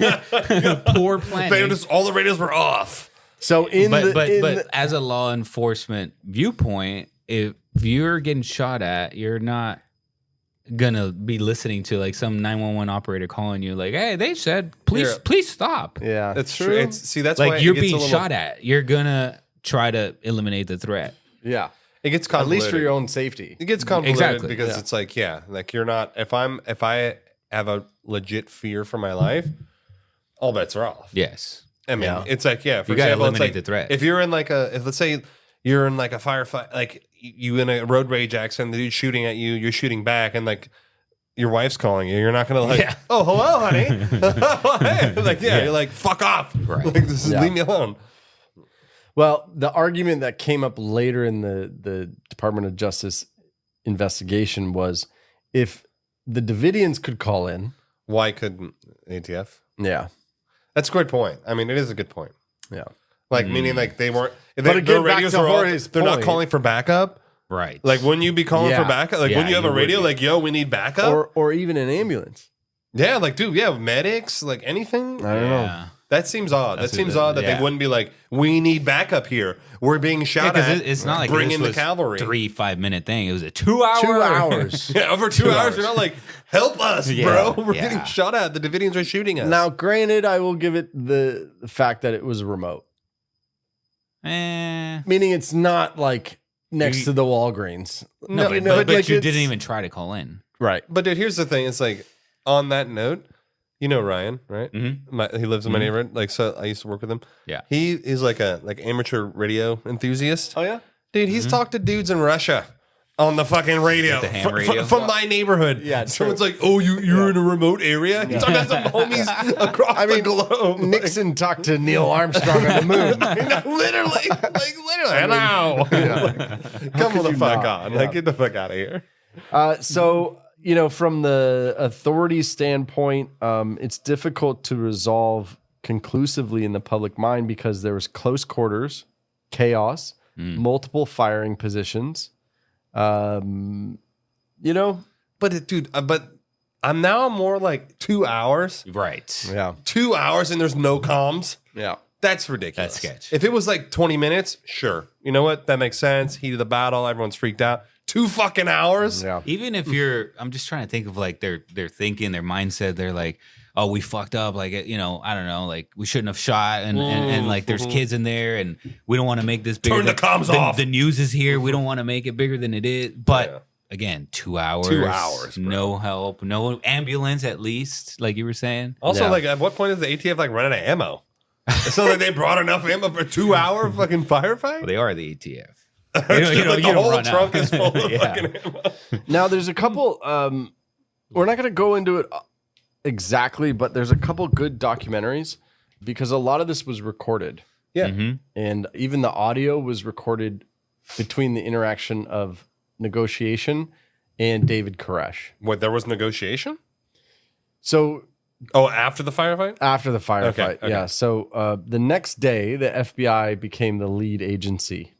poor planning. they just all the radios were off. So but as a law enforcement viewpoint, if you're getting shot at, you're not gonna be listening to like some 911 operator calling you like, hey, they said please stop. Yeah, That's true. That's why Like you're it gets being a little, shot at. You're gonna try to eliminate the threat. Yeah, it gets at convoluted. least for your own safety. It gets convoluted Exactly. because it's like, like you're not. If I have a legit fear for my life, all bets are off. Yes. I mean, it's like, for You gotta example, eliminate it's like, the threat. If you're in like if let's say you're in like a firefight, like you in a road rage accident, the dude's shooting at you, you're shooting back, and like your wife's calling you, you're not gonna like, oh, hello, honey. Hey. Like, you're like, fuck off. Right. Like, leave me alone. Well, the argument that came up later in the Department of Justice investigation was if the Davidians could call in. Why couldn't ATF? Yeah. That's a great point. I mean, it is a good point. Yeah. Like, meaning like they weren't, But their again, back radios to were off, Jorge's they're not point. calling for backup. Right. Like, wouldn't you be calling Yeah. for backup? Like, Yeah, wouldn't you have a you would radio? be. Like, yo, we need backup? Or even an ambulance. Yeah, like, dude, medics, like anything. I don't know. Yeah. That seems odd. That's that seems what it- odd that yeah. they wouldn't be like, we need backup here. We're being shot Because at. it's not like bring this in the was cavalry. 3-5 minute thing. It was a 2 hour. 2 hours. Yeah, over 2 hours. You're not like, help us, Yeah, bro. We're yeah. getting shot at. The Davidians are shooting us. Now, granted, I will give it the fact that it was remote. Meaning it's not like next to the Walgreens. No, You but, know, but like you it's- didn't even try to call in. Right. But dude, here's the thing. It's like, on that note, you know Ryan, right? Mhm. He lives in my neighborhood. Like, so I used to work with him. Yeah. He is like a amateur radio enthusiast. Oh, yeah? Dude, he's talked to dudes in Russia on the fucking radio. The ham radio? From my neighborhood. Yeah, Someone's like, oh, you're in a remote area? He's talking about some homies across the globe. Nixon talked to Neil Armstrong on the moon. Literally. Hello. Come the fuck on. Like, get the fuck out of here. So, you know, from the authorities' standpoint, it's difficult to resolve conclusively in the public mind because there was close quarters, chaos, multiple firing positions. You know, But I'm now more like 2 hours. Right. yeah, 2 hours and there's no comms. yeah. That's ridiculous. That's sketch. If it was like 20 minutes, sure. You know what? That makes sense. Heat of the battle. Everyone's freaked out. 2 fucking hours. Yeah. Even if you're, I'm just trying to think of like their thinking, their mindset. They're like, oh, we fucked up. Like, you know, I don't know. Like, we shouldn't have shot. And like, there's kids in there, and we don't want to make this bigger. Turn the comms off. The news is here. We don't want to make it bigger than it is. But again, 2 hours. 2 hours, bro. No help, no ambulance at least, like you were saying. Also, Yeah. like, at what point does the ATF like run out of ammo? So like they brought enough ammo for a 2 hour fucking firefight? Well, they are the ATF. The don't whole run trunk out. is full of Yeah. fucking ammo. Now, there's a couple. We're not going to go into it exactly, but there's a couple good documentaries because a lot of this was recorded. Yeah. And even the audio was recorded between the interaction of negotiation and David Koresh. What, there was negotiation? So Oh, after the firefight? after the firefight, Okay. yeah. So the next day, the FBI became the lead agency.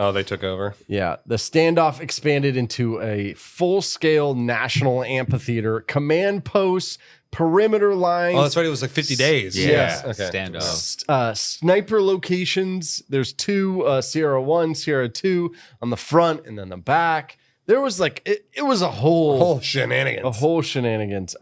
Oh, they took over. Yeah, the standoff expanded into a full-scale national amphitheater, command posts, perimeter lines. Oh, that's right. It was like 50 days. Yes. Okay. Standoff. Sniper locations. There's two, Sierra 1, Sierra 2 on the front and then the back. There was like, it was a whole shenanigans.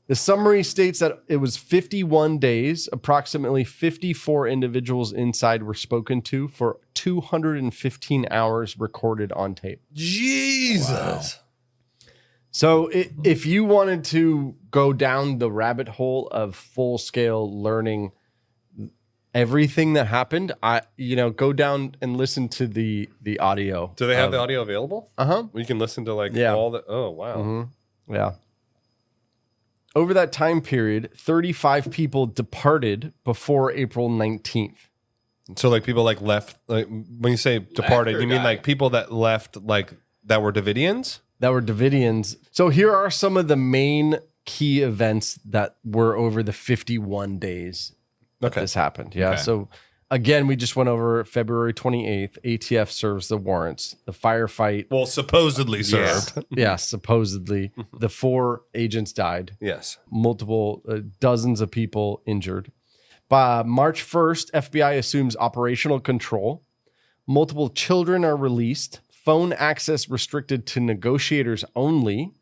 The summary states that it was 51 days. Approximately 54 individuals inside were spoken to for 215 hours recorded on tape. Jesus. So if you wanted to go down the rabbit hole of full scale learning everything that happened, go down and listen to the audio. Do they have the audio available? Uh-huh. You can listen to like Yeah. all the. Oh, wow. Yeah. Over that time period, 35 people departed before April 19th. So like people like left. Like when you say departed, you mean died. like people that left like that were Davidians? That were Davidians. So here are some of the main key events that were over the 51 days that this happened. Yeah. Okay. So again, we just went over February 28th. ATF serves the warrants. The firefight. Well, supposedly served. Yeah, supposedly. The 4 agents died. Yes. Multiple dozens of people injured. By March 1st, FBI assumes operational control. Multiple children are released. Phone access restricted to negotiators only.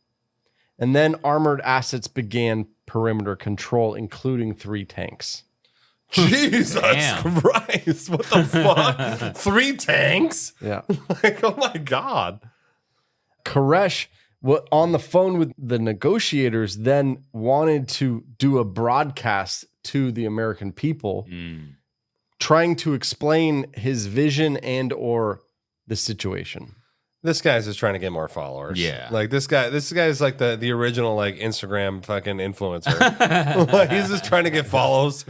And then armored assets began perimeter control, including 3 tanks. Jesus Damn. Christ. What the fuck? 3 tanks? Yeah. Like, oh my God. Koresh, on the phone with the negotiators, then wanted to do a broadcast to the American people, trying to explain his vision and or the situation. This guy's just trying to get more followers. Yeah. Like this guy's like the original like Instagram fucking influencer. Like, he's just trying to get follows.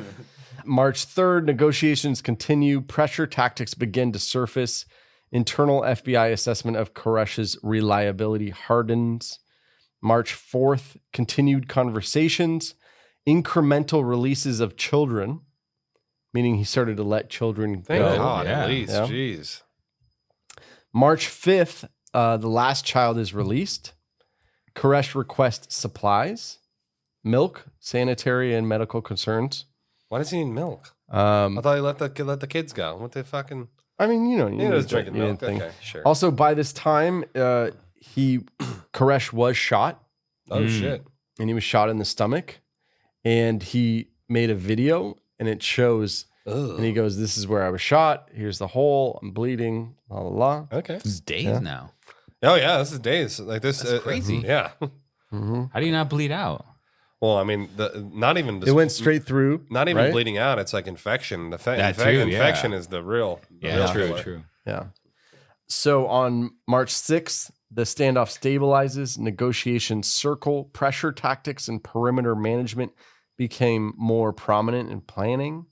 March 3rd, negotiations continue. Pressure tactics begin to surface. Internal FBI assessment of Koresh's reliability hardens. March 4th, continued conversations. Incremental releases of children, meaning he started to let children Thank go. God, yeah. at least. Yeah. Jeez. March 5th, the last child is released. Koresh requests supplies, milk, sanitary, and medical concerns. Why does he need milk? I thought he let the kids go. What the fucking? I mean, you He was drinking you milk. think. Okay, sure. Also, by this time, Koresh was shot, Oh shit. and he was shot in the stomach, and he made a video, and it shows, and he goes, "This is where I was shot. Here's the hole. I'm bleeding. La la la." Okay. This is days now. Oh yeah, this is days. Like this. That's crazy. Yeah. How do you not bleed out? Well, I mean, not even. It went straight through. Not even right? bleeding out. It's like infection. That too, yeah. Infection is the real. Yeah, killer. true. Yeah. So on March 6th, the standoff stabilizes, negotiations circle, pressure tactics and perimeter management became more prominent in planning.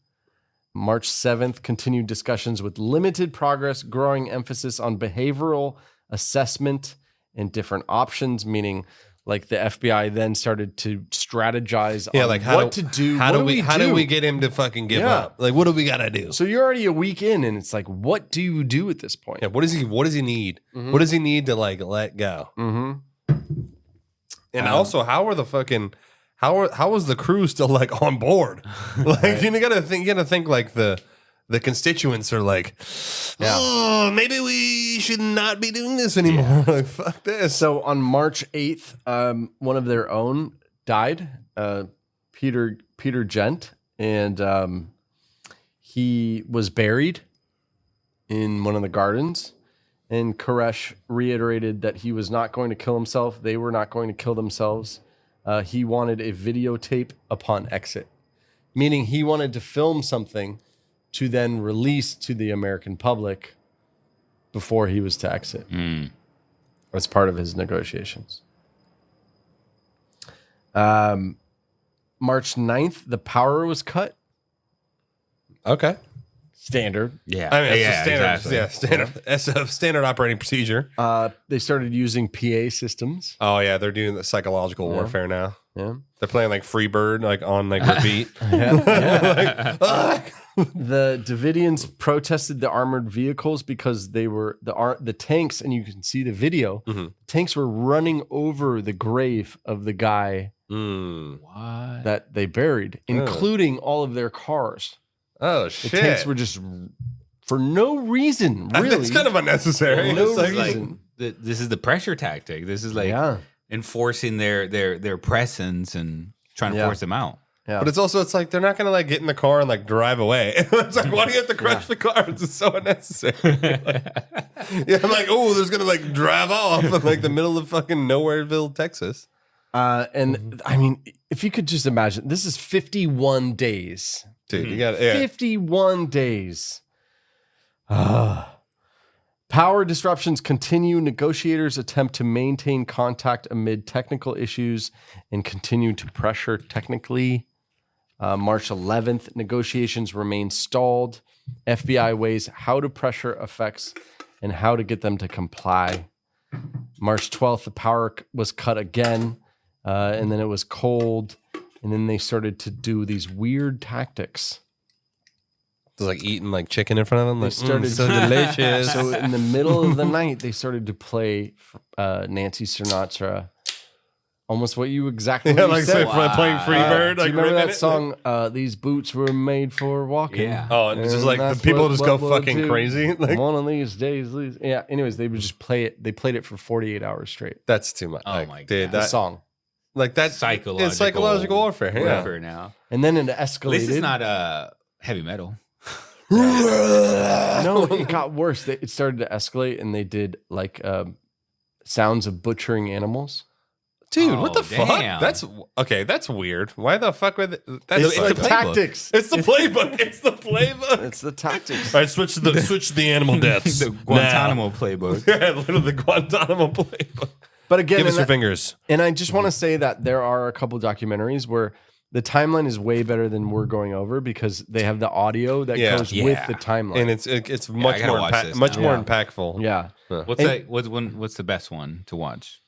March 7th, continued discussions with limited progress, growing emphasis on behavioral assessment and different options, meaning like the FBI then started to strategize on like what to do. How what do we get him to fucking give Yeah. up? Like, what do we gotta do? So you're already a week in, and it's like, what do you do at this point? Yeah, what does he need? Mhm. What does he need to like let go? Mm-hmm. And also, how was the crew still like on board? Like, you gotta think like the constituents are like, oh, maybe we should not be doing this anymore. Like, fuck this. So on March 8th, one of their own died, Peter Gent, and he was buried in one of the gardens. And Koresh reiterated that he was not going to kill himself. They were not going to kill themselves. He wanted a videotape upon exit, meaning he wanted to film something to then release to the American public before he was to exit as part of his negotiations. March 9th, the power was cut. Okay. Standard. Yeah. I mean, it's yeah, standard. exactly. Yeah, standard. It's a standard operating procedure. They started using PA systems. Oh yeah, they're doing the psychological warfare now. Yeah. They're playing like Freebird, like on like repeat. The Davidians protested the armored vehicles because they were the tanks, and you can see the video. Tanks were running over the grave of the guy that they buried, including all of their cars. Oh shit! The tanks were just for no reason. Really, it's kind of unnecessary. No It's like- reason. This is the pressure tactic. This is like enforcing their presence and trying to force them out. Yeah. But it's like they're not gonna like get in the car and like drive away. It's like, why do you have to crash the car? It's just so unnecessary. I'm like, oh, there's gonna like drive off in like the middle of fucking Nowhereville, Texas. And I mean, if you could just imagine, this is 51 days. Dude, you got 51 days. Power disruptions continue. Negotiators attempt to maintain contact amid technical issues and continue to pressure technically. March 11th, negotiations remain stalled. FBI weighs how to pressure effects and how to get them to comply. March 12th, the power was cut again, and then it was cold, and then they started to do these weird tactics. It's like eating like chicken in front of them. Like, They started so delicious. So in the middle of the night, they started to play Nancy Sinatra. Almost what you exactly Yeah, what you like said. say, playing Freebird. Do Like you remember ripping that it? song? These boots were made for walking. Yeah. Oh, and it's just like the that's people what- just go what we'll fucking do. crazy. Like, One of these days. Yeah. Anyways, they would just play it. They played it for 48 hours straight. that's too much. Oh like, my dude, God. The that song. like that's Psychological. It's psychological warfare. Yeah. warfare now. And then it At escalated. least it's not heavy metal. No, it got worse. It started to escalate, and they did like sounds of butchering animals. Dude, what the damn. fuck? That's okay. That's weird. Why the fuck would it? That's It's like, the tactics. It's the playbook. It's the playbook. It's the tactics. All right, switch to the animal deaths. The Guantanamo playbook. Yeah, literally the Guantanamo playbook. But again, Give us and your I- fingers. And I just want to say that there are a couple documentaries where the timeline is way better than we're going over because they have the audio that Yeah. goes Yeah. with the timeline. And it's much I gotta more watch this much now. more Yeah. impactful. yeah. What's the best one to watch?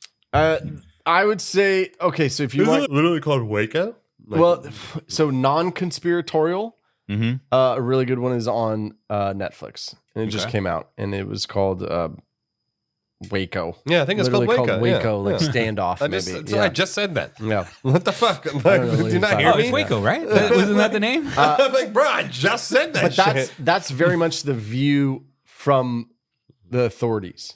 I would say, okay, so if you Isn't want, it literally called Waco? well, so non-conspiratorial, Mm-hmm. a really good one is on Netflix, and it just Okay. came out, and it was called Waco. Yeah, I think it's called Literally Waco. Waco, yeah. like Yeah. standoff, I maybe. just, I just said that. yeah. What the fuck? Like, know what do you you're not talking hear Oh, about. me? it's Waco, right? Wasn't that the name? I'm like, bro, I just said that But shit. that's very much the view from the authorities,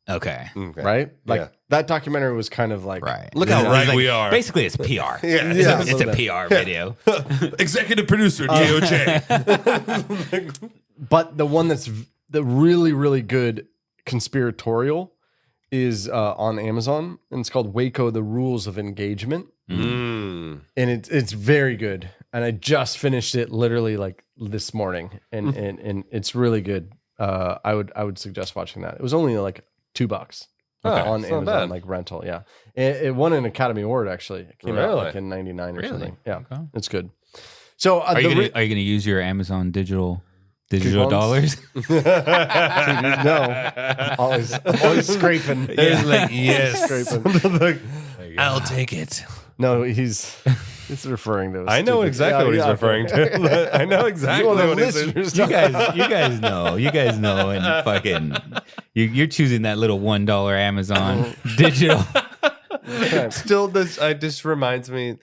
Okay. Okay. right? Like Yeah. that documentary was kind of like, Right. Look how It's right like- we are. Basically, it's PR. Yeah. Yeah. It's a PR video. Executive producer, DOJ. But the one that's the really, really good conspiratorial is on Amazon, and it's called Waco: The Rules of Engagement, Mm. and it's very good. And I just finished it literally like this morning, and it's really good. I would suggest watching that. It was only like $2 on it's not Amazon, bad. like rental. Yeah, it won an Academy Award actually. It came out Really? like in '99 or Really? something. Yeah, Okay. it's good. So Are you gonna use your Amazon digital dollars? No, always scraping. It's like, yes. Scraping. Like, I'll take it. No, he's referring to. I know exactly what he's referring to. I know exactly what he's You guys know, and fucking, you're choosing that little $1 Amazon digital. Still, this reminds me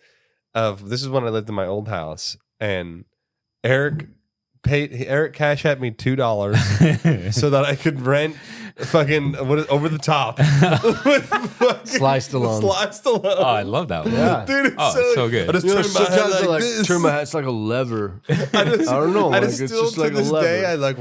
of this is when I lived in my old house, and Eric cash at me $2 so that I could rent fucking over the top with fucking Sly Stallone. Sly Stallone. Oh, I love that one. Yeah. Dude, it's Oh, so good. I just You know, turn my head sometimes I like this. turn my head. It's like a lever. I I don't know. I Like, just it's still just to like a this lever. day I like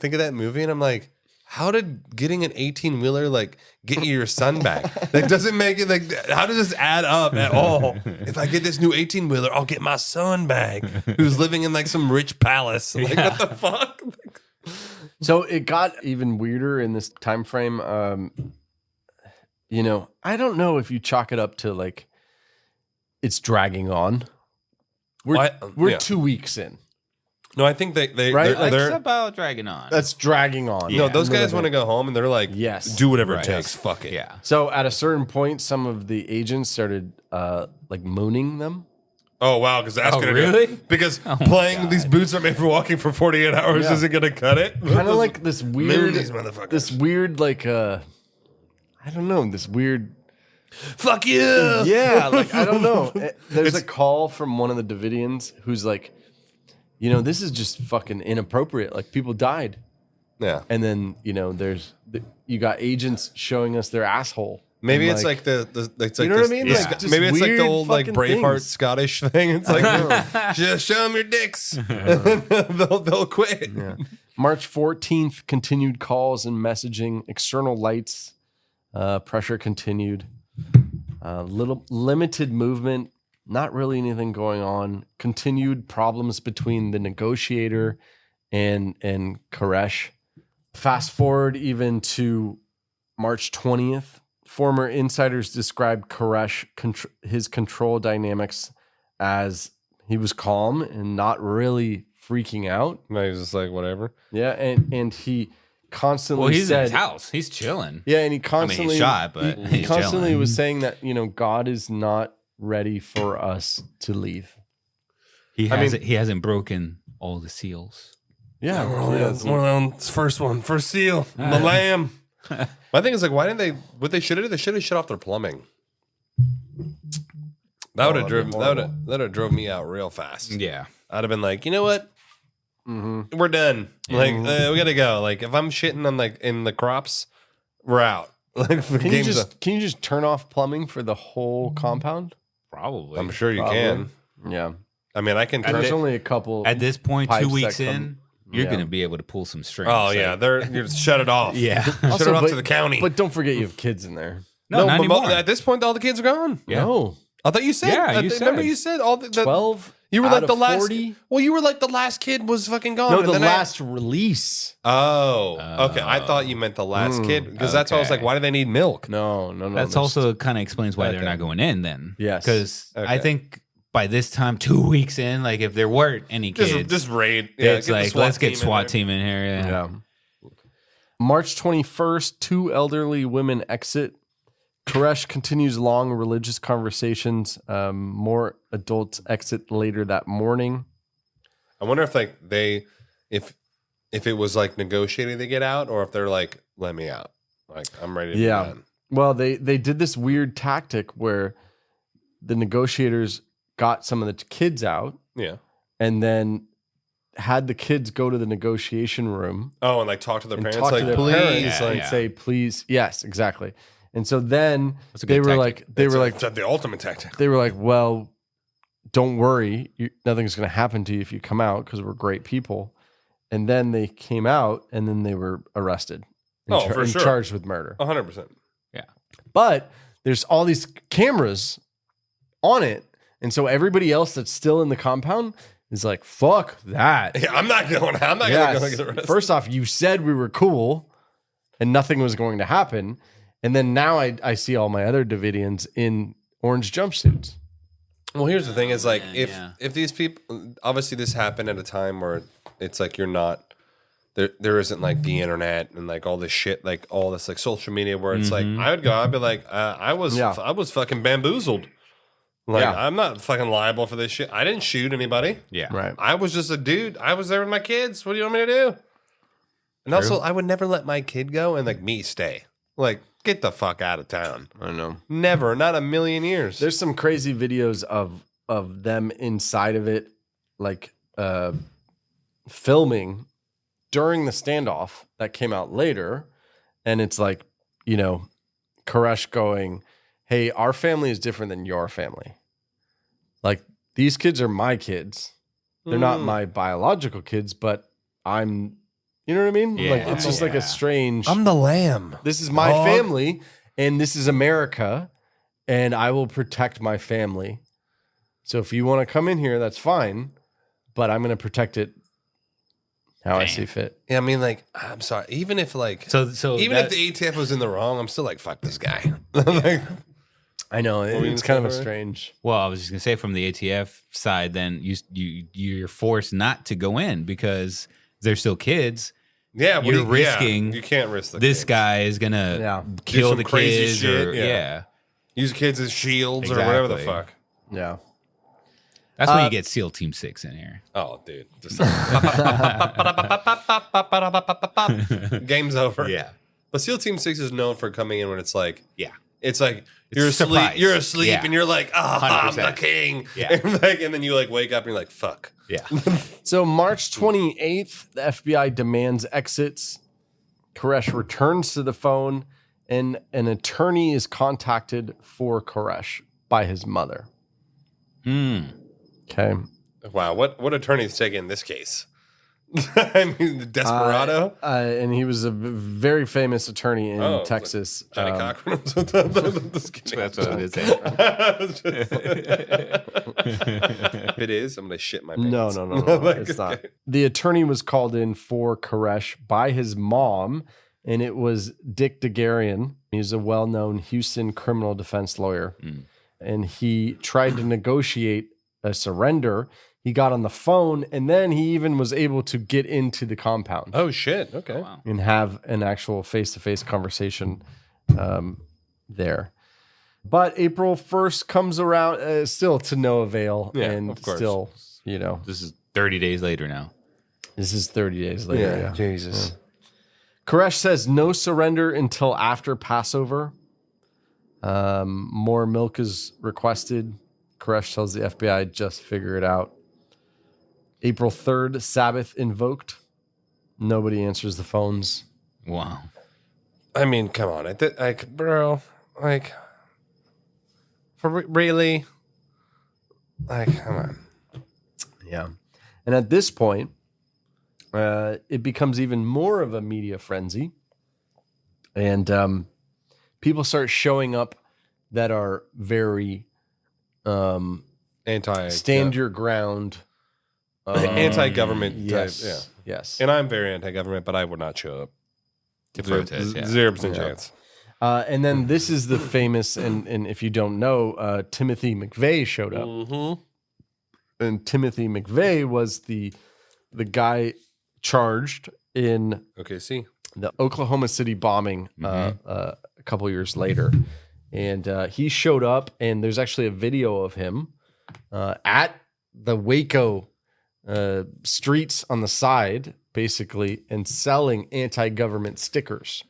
think of that movie and I'm like, how did getting an 18-wheeler like get you your son back? That doesn't make it like, how does this add up at all? If I get this new 18-wheeler, I'll get my son back, who's living in like some rich palace. Like, what the fuck? So it got even weirder in this time frame. You know, I don't know if you chalk it up to like it's dragging on. We're 2 weeks in. No, I think they Right? they're It's about dragging on. That's dragging on. no, those A little guys want to bit. go home and they're like, Yes. do whatever Right. it takes. Fuck it. Yeah. So at a certain point, some of the agents started like mooning them. Oh wow, because that's gonna really? because Oh my playing God. these boots are made for walking for 48 hours Yeah. isn't gonna cut it. Kind of like this weird, these motherfuckers. this weird like I don't know, this weird. Fuck you. Yeah, like I don't know. There's a call from one of the Davidians who's like, you know, this is just fucking inappropriate. Like people died, Yeah. and then you know, you got agents showing us their asshole. Maybe And, it's like the it's like you know what I this- mean? yeah. Like, just Maybe it's like weird the old like fucking Braveheart things. Scottish thing. It's like just show them your dicks. they'll quit. Yeah. March 14th, continued calls and messaging, external lights, pressure continued. Little limited movement, not really anything going on. Continued problems between the negotiator and Koresh. Fast forward even to March 20th. Former insiders described Koresh, his control dynamics as he was calm and not really freaking out. No, he's just like whatever. Yeah, and he constantly Well, he's in said, his house. He's chilling. yeah, and he constantly shot, but he he's constantly chilling. was saying that, you know, God is not ready for us to leave. He hasn't broken all the seals. Yeah, First seal, the lamb. My thing is like, why didn't they? What they should have did? They should have shut off their plumbing. That would have driven. That would drove me out real fast. Yeah. I'd have been like, you know what? Mm-hmm. We're done. Like we gotta go. Like if I'm shitting on like in the crops, we're out. Like the game's up. Can you just turn off plumbing for the whole compound? Probably. I'm sure you Probably. can. Yeah, I mean, I can turn there's it. only a couple. At this point, pipes 2 weeks that come- in, you're yeah. going to be able to pull some strings. Oh Like, yeah, you just shut it off. Yeah. Shut Also, it off but- to the county. But don't forget you have kids in there. No, not but anymore. at this point, all the kids are gone. Yeah. No, I thought you said. Yeah, you remember said. you said all the 12. You were out like of the last. 40? Well, you were like the last kid was fucking gone. No, and the then last release. Oh, okay. I thought you meant the last kid because that's why I was like, okay. why do they need milk? No. That's there's- also kind of explains why they're Okay. not going in then. Yes. Because I Okay. think by this time, 2 weeks in, like if there weren't any kids, Just raid. Yeah, it's get the like, SWAT let's get team in SWAT there. team in here. Yeah. Yeah. March 21st, 2 elderly women exit. Koresh continues long religious conversations. More adults exit later that morning. I wonder if like if it was like negotiating to get out, or if they're like, let me out. Like I'm ready to be Yeah. done. Well, they did this weird tactic where the negotiators got some of the kids out Yeah. and then had the kids go to the negotiation room Oh, and like talk to their and parents, talk like to their please, parents like and say, please. Yes, exactly. And so then That's a they good were tactic. like, it's the ultimate tactic. they were like, well, don't worry, nothing's going to happen to you if you come out because we're great people. And then they came out, and then they were arrested. And Oh, for and sure. charged with murder. 100%. But there's all these cameras on it, and so everybody else that's still in the compound is like, fuck that. Yeah, I'm not going. I'm not Yes. going to get arrested. First off, you said we were cool, and nothing was going to happen. And then now I see all my other Davidians in orange jumpsuits. Well, here's the thing: is like yeah. if these people, obviously this happened at a time where it's like you're not there isn't like the internet and like all this shit, like all this like social media where it's like I'd be like I was fucking bamboozled. Like Yeah. I'm not fucking liable for this shit. I didn't shoot anybody. Yeah. Right. I was just a dude. I was there with my kids. What do you want me to do? And also, I would never let my kid go and like me stay. Like, get the fuck out of town. I don't know. Never, not a million years. There's some crazy videos of them inside of it, like filming during the standoff that came out later. And it's like, you know, Koresh going, hey, our family is different than your family. Like, these kids are my kids. They're not my biological kids, but I'm You know what I mean? Yeah. Like it's just like a strange. I'm the lamb. This is my family, and this is America, and I will protect my family. So if you want to come in here, that's fine, but I'm going to protect it how I see fit. Yeah, I mean, like, I'm sorry. Even if like, So even if the ATF was in the wrong, I'm still like, fuck this guy. Like, I know it's kind of a strange. Well, I was just gonna say from the ATF side, then you're forced not to go in because they're still kids. yeah, You're risking. You can't risk This kids. guy is gonna Do kill some the crazy kids. shit, Or, yeah. yeah. Use kids as shields or whatever the Exactly. fuck. Yeah. That's when you get SEAL Team 6 in here. Oh, dude. Just game's over. Yeah. But SEAL Team 6 is known for coming in when it's like, Yeah. it's like It's you're a asleep, surprise. you're asleep, Yeah. and you're like, I'm 100%. the king. Yeah. And then you like wake up and you're like, fuck. Yeah. So March 28th, the FBI demands exits. Koresh returns to the phone, and an attorney is contacted for Koresh by his mother. Okay. Wow, what attorney's taking this case? I mean, the Desperado? And he was a very famous attorney in Oh, Texas. Johnny Cochran? That's what it is. If it is, I'm going to shit my pants. No, Like, it's not. The attorney was called in for Koresh by his mom, and it was Dick DeGarian. He's a well-known Houston criminal defense lawyer. And he tried to negotiate a surrender. He got on the phone, and then he even was able to get into the compound Oh, shit. Okay. Wow. and have an actual face-to-face conversation there. But April 1st comes around, still to no avail. Yeah, and of course. still, you know, This is 30 days later now. this is 30 days later. Yeah. Jesus. Koresh says no surrender until after Passover. More milk is requested. Koresh tells the FBI, just figure it out. April 3rd, Sabbath invoked. Nobody answers the phones. Wow. I mean, come on. Bro, like, really? Like, come on. Yeah. And at this point, it becomes even more of a media frenzy. And people start showing up that are very stand your ground. Anti-government Yes. type. Yeah. Yes. And I'm very anti-government, but I would not show up. To protest, yeah. 0% chance. And then this is the famous, and if you don't know, Timothy McVeigh showed up. Mm-hmm. And Timothy McVeigh was the guy charged in Okay, see. the Oklahoma City bombing a couple years later. And he showed up, and there's actually a video of him at the Waco streets on the side, basically, and selling anti-government stickers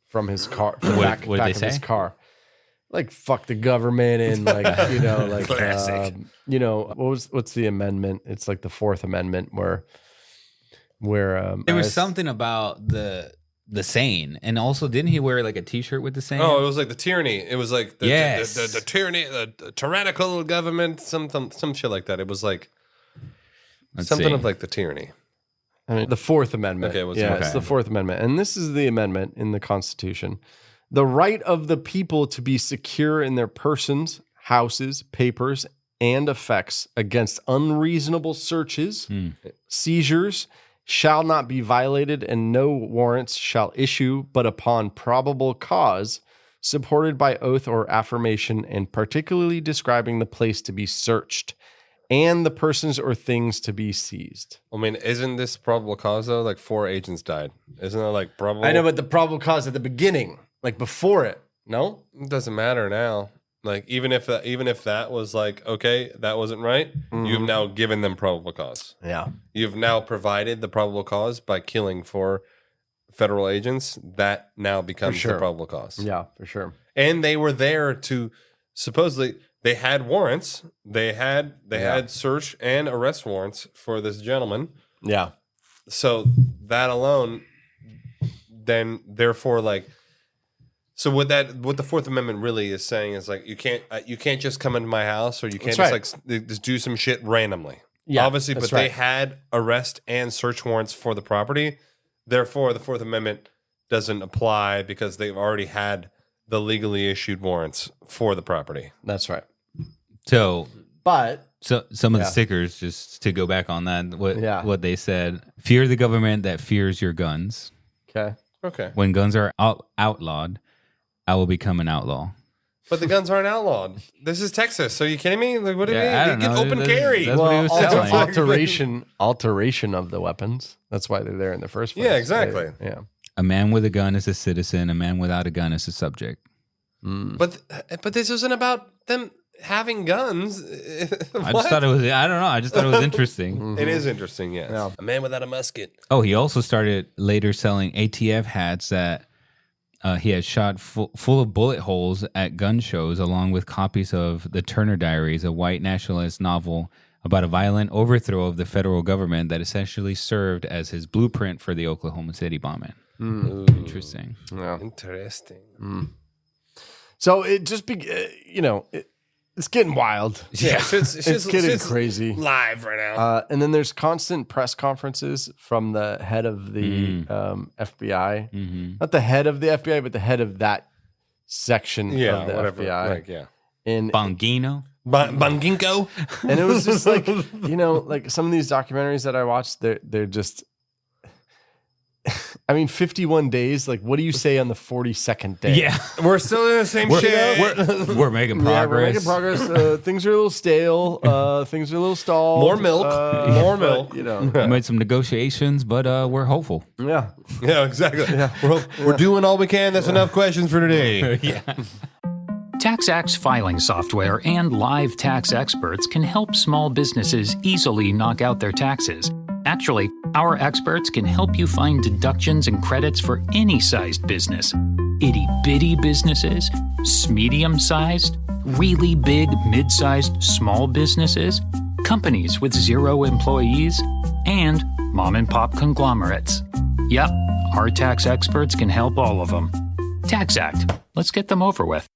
from his car, from the back what did they of his say? car. Like, fuck the government, and like, you know, like, Classic. you know, what's the amendment? It's like the Fourth Amendment where There was something about the saying, and also didn't he wear like a T-shirt with the saying? Oh, it was like the tyranny. It was like the Yes. the tyranny, the tyrannical government, some shit like that. It was like Let's something see. of like the tyranny. I mean, the Fourth Amendment. Okay, what's yeah, the- it's okay. the Fourth Amendment. And this is the amendment in the Constitution. The right of the people to be secure in their persons, houses, papers, and effects against unreasonable searches, seizures, shall not be violated, and no warrants shall issue but upon probable cause, supported by oath or affirmation, and particularly describing the place to be searched and the persons or things to be seized. I mean, isn't this probable cause though? Like 4 agents died. Isn't it like probable? I know, but the probable cause at the beginning, like before it, no? It doesn't matter now. Like even if that was like okay, that wasn't right, you've now given them probable cause. Yeah. You've now provided the probable cause by killing 4 federal agents. That now becomes sure. the probable cause. Yeah, for sure. And they were there to supposedly they had warrants. They had search and arrest warrants for this gentleman. Yeah. So that alone, then therefore, like, so what the Fourth Amendment really is saying is like you can't just come into my house, or you can't That's just do some shit randomly. Yeah, Obviously, that's but they right. had arrest and search warrants for the property. Therefore, the Fourth Amendment doesn't apply because they've already had the legally issued warrants for the property. That's right. So But some of the stickers, just to go back on that, what they said: fear the government that fears your guns. okay. When guns are outlawed, I will become an outlaw. But the guns aren't outlawed. This is Texas. So you kidding me? Like, what do you mean? I You don't can know. open carry. That's what he was telling. Alteration of the weapons. That's why they're there in the first place. Yeah, exactly. Yeah. A man with a gun is a citizen. A man without a gun is a subject. But this isn't about them having guns. I just thought it was. I don't know. I just thought it was interesting. It is interesting. Yes. Yeah. A man without a musket. Oh, he also started later selling ATF hats that he had shot full of bullet holes at gun shows, along with copies of The Turner Diaries, a white nationalist novel about a violent overthrow of the federal government that essentially served as his blueprint for the Oklahoma City bombing. Interesting. Yeah. Interesting. So it just it's getting wild. Yeah, It's getting crazy. Live right now. And then there's constant press conferences from the head of the FBI. Not the head of the FBI, but the head of that section of the FBI. Like, yeah. And Bongino. Banginko. and it was just like, like some of these documentaries that I watched, they're just 51 days. Like, what do you say on the 42nd day? Yeah, We're still in the same shit. we're making progress. Yeah, we're making progress. Things are a little stale. Things are a little stalled. More milk. More milk. You know. We made some negotiations, but we're hopeful. Yeah. Yeah, exactly. We're doing all we can. That's enough questions for today. Yeah. TaxAct's filing software and live tax experts can help small businesses easily knock out their taxes. Actually, our experts can help you find deductions and credits for any sized business. Itty-bitty businesses, medium-sized, really big, mid-sized, small businesses, companies with 0 employees, and mom-and-pop conglomerates. Yep, our tax experts can help all of them. TaxAct. Let's get them over with.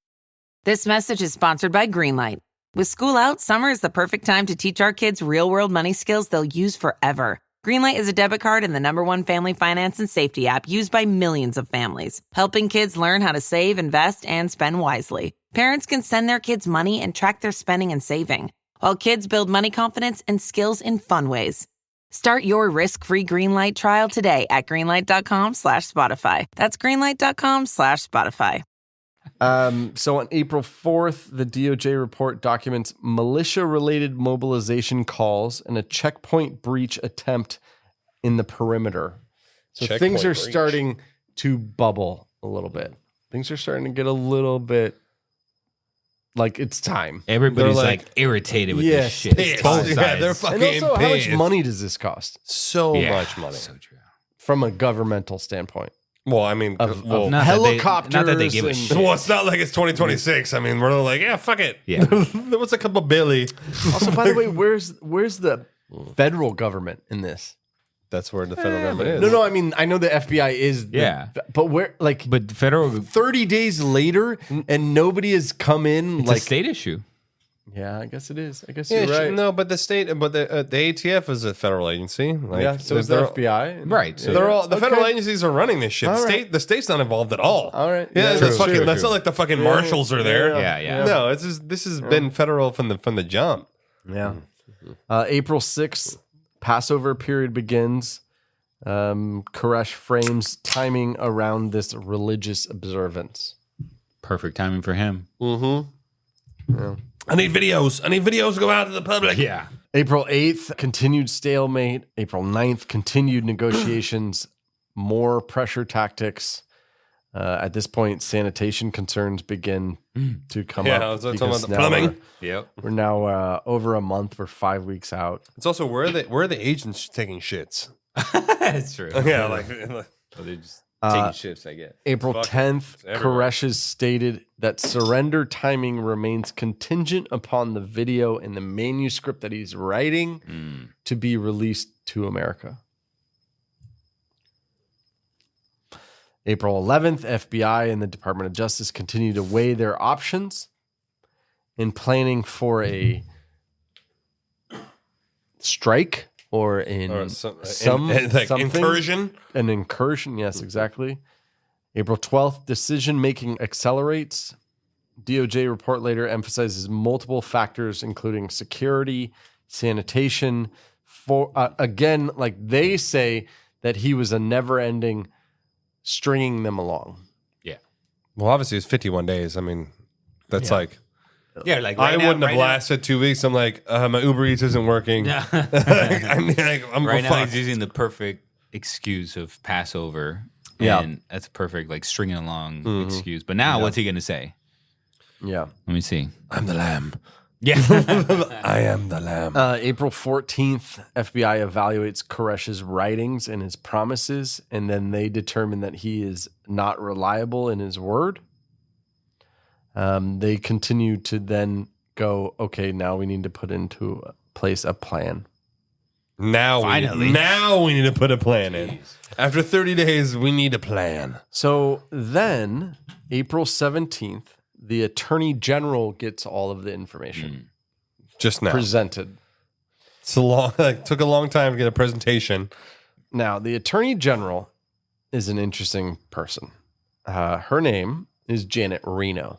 This message is sponsored by Greenlight. With school out, summer is the perfect time to teach our kids real-world money skills they'll use forever. Greenlight is a debit card and the #1 family finance and safety app used by millions of families, helping kids learn how to save, invest, and spend wisely. Parents can send their kids money and track their spending and saving, while kids build money confidence and skills in fun ways. Start your risk-free Greenlight trial today at greenlight.com/Spotify. That's greenlight.com/Spotify. So on April 4th, the DOJ report documents militia-related mobilization calls and a checkpoint breach attempt in the perimeter. So things are starting to bubble a little bit. Things are starting to get a little bit like it's time. Everybody's like irritated with this shit. They're fucking and also, how much pissed. money does this cost? So much money. So true. From a governmental standpoint. Well, I mean, Helicopters. Not that they give a and- shit. well, it's not like it's 2026. I mean, we're like, yeah, fuck it. Yeah. What's a couple billy? Also, by the way, where's the federal government in this? That's where the federal government is. No, I mean, I know the FBI is, but where, like, But federal, 30 days later, and nobody has come in, it's like, a state issue. yeah, I guess it is. I guess Yeah, you're right. no, but the ATF is a federal agency. Like, Yeah, so is the FBI. Right. So They're all the federal Okay. agencies are running this shit. All The state's not involved at all. All right. Yeah, Yeah, that's true, true. not like the fucking marshals are there. Yeah. No, this has been federal from the jump. Yeah. April 6th, Passover period begins. Koresh frames timing around this religious observance. perfect timing for him. Yeah. I need videos to go out to the public. Yeah. April 8th, continued stalemate. April 9th, continued negotiations, more pressure tactics. At this point, sanitation concerns begin to come up. Yeah, I was talking about because the now plumbing. We're now over a month. We're 5 weeks out. It's also where are the agents taking shits? That's true. Yeah, like So they're just taking shifts, I guess. April Fuck, 10th, it's everywhere. Koresh has stated that surrender timing remains contingent upon the video and the manuscript that he's writing to be released to America. April 11th, FBI and the Department of Justice continue to weigh their options in planning for a strike or in Or something. incursion. An incursion, yes, exactly. April 12th, decision-making accelerates. DOJ report later emphasizes multiple factors, including security, sanitation. Again, like they say that he was a never-ending stringing them along. Yeah. Well, obviously, it's 51 days. I mean, that's like... Yeah, like I wouldn't have lasted 2 weeks. I'm like, my Uber Eats isn't working. Yeah. I'm right now fucked. he's using the perfect excuse of Passover. Yeah. And that's perfect, like stringing along excuse. But now what's he going to say? Yeah. Let me see. I'm the lamb. Yeah. I am the lamb. April 14th, FBI evaluates Koresh's writings and his promises, and then they determine that he is not reliable in his word. They continue to then go, okay, now we need to put into place a plan. Now Finally. we need to put a plan in. After 30 days, we need a plan. So then, April 17th, the Attorney General gets all of the information Just now. presented. It's a long, took a long time to get a presentation. Now, the Attorney General is an interesting person. Her name is Janet Reno.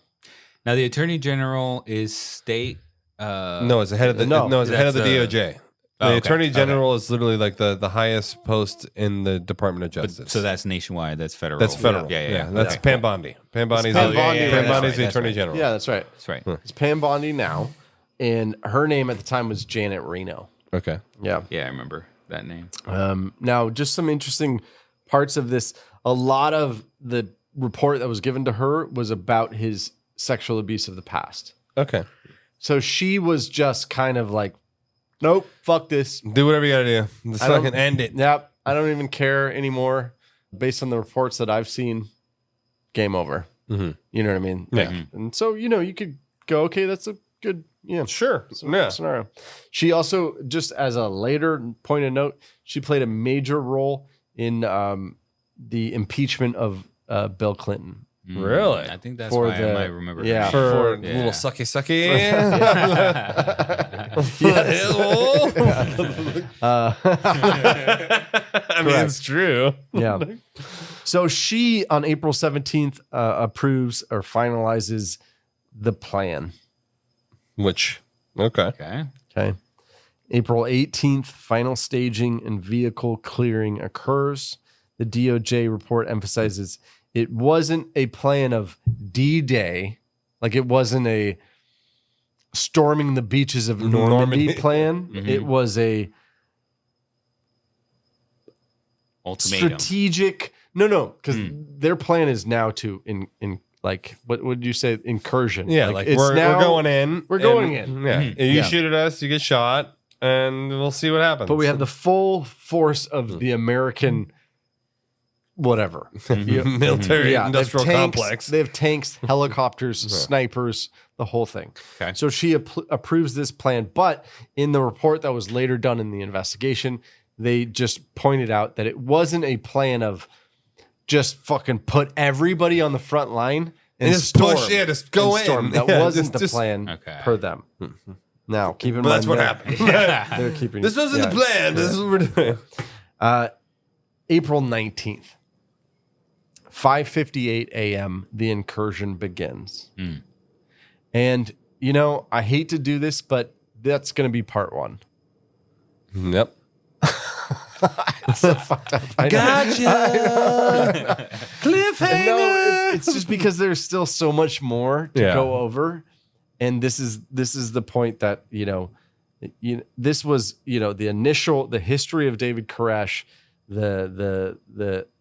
Now, the Attorney General is state. No, it's the head of the No, head of the that's DOJ. Oh, The okay, Attorney General is literally like the highest post in the Department of Justice. So that's nationwide. That's federal. That's federal. Yeah. That's Okay. Pam Bondi. Pam Bondi's Pam Bondi, Pam that's Bondi's right, the that's Attorney right. General. Yeah, that's right. That's right. It's Pam Bondi now, and her name at the time was Janet Reno. Okay. Yeah. Yeah, I remember that name. Now, just some interesting parts of this. A lot of the report that was given to her was about his sexual abuse of the past. Okay. So she was just kind of like, nope, fuck this. Do whatever you gotta do. Let's I don't- fucking end it. Yep, I don't even care anymore. Based on the reports that I've seen, game over. Mhm. You know what I mean? Yeah. And so, you could go, okay, that's a good, Sure. Yeah. scenario. She also, just as a later point of note, she played a major role in the impeachment of Bill Clinton. Really? I think that's For why the- I might remember. yeah, her. For Yeah. little sucky sucky. I mean, it's true. Yeah. So she, on April 17th, approves or finalizes the plan. Which, okay. Okay. Okay. April 18th, final staging and vehicle clearing occurs. The DOJ report emphasizes it wasn't a plan of D-Day, like it wasn't a storming the beaches of Normandy plan. It was a Ultimatum. strategic. No, because their plan is now to in like what would you say, incursion? Yeah, like it's we're now- going in. We're going in. Yeah. You Yeah. shoot at us, you get shot, and we'll see what happens. But we have the full force of the American whatever. military they have industrial tanks, complex. They have tanks, helicopters, snipers, the whole thing. Okay. So she approves this plan, but in the report that was later done in the investigation, they just pointed out that it wasn't a plan of just fucking put everybody on the front line and just storm. push, just go and storm. in. That Yeah, wasn't the just- plan Okay. per them. Now, keep in But mind that's what they're- happened. They're keeping This wasn't the plan. This is what we're doing. April 19th, 5:58 a.m., the incursion begins. And, I hate to do this, but that's going to be part one. Yep. So fucked up. I know. Gotcha. Cliffhanger. No, it's just because there's still so much more to go over. And this is the point that, this was, the history of David Koresh, the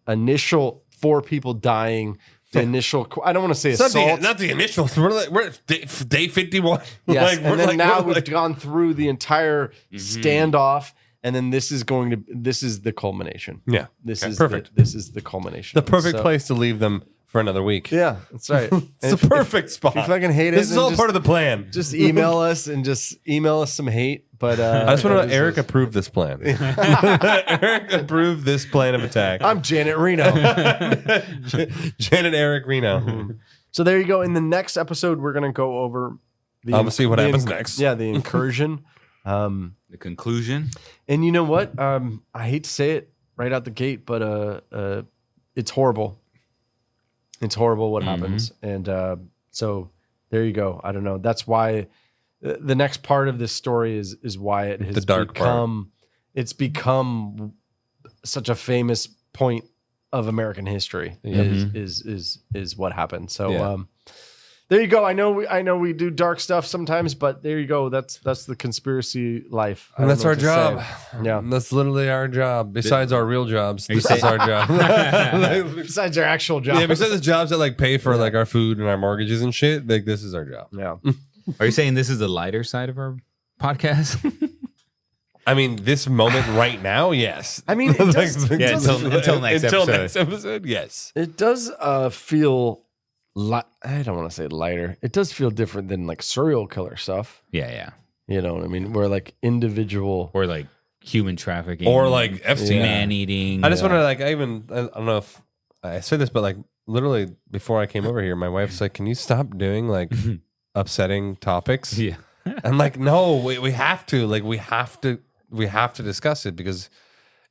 initial 4 people dying, the initial, I don't want to say It's assault. not the initial. We're at day 51. Yes, We're and then now we're we've gone through the entire standoff, and then this is the culmination. Yeah. This is perfect. this is the culmination. The perfect So- place to leave them for another week. Yeah, that's right. It's the perfect spot. If you fucking hate it, This is then all just- part of the plan. Just email us and just email us some hate. But I just want to know, Eric approved this plan. Eric approved this plan of attack. I'm Janet Reno. Janet Eric Reno. So there you go. In the next episode, we're gonna go over We'll see what the happens next. Yeah, the incursion. The conclusion. And you know what? I hate to say it right out the gate, but it's horrible. It's horrible what happens. And so there you go. I don't know. That's why the next part of this story is why it has become such a famous point of American history is what happened. So there you go. I know we do dark stuff sometimes, but there you go. That's the conspiracy life. And that's our job. Yeah. That's literally our job. Besides our real jobs, this is our job. Besides our actual job. Yeah, besides the jobs that like pay for like our food and our mortgages and shit, like this is our job. Yeah. Are you saying this is the lighter side of our podcast? I mean, this moment right now, yes. I mean, it does, until next episode, yes. It does feel I don't want to say lighter. It does feel different than like serial killer stuff. Yeah. You know what I mean? Where like individual or like human trafficking or like FC man eating. I just want to like I don't know if I said this, but like literally before I came over here, my wife's like, "Can you stop doing like upsetting topics?" Yeah. I'm like, "No, we have to. Like we have to discuss it because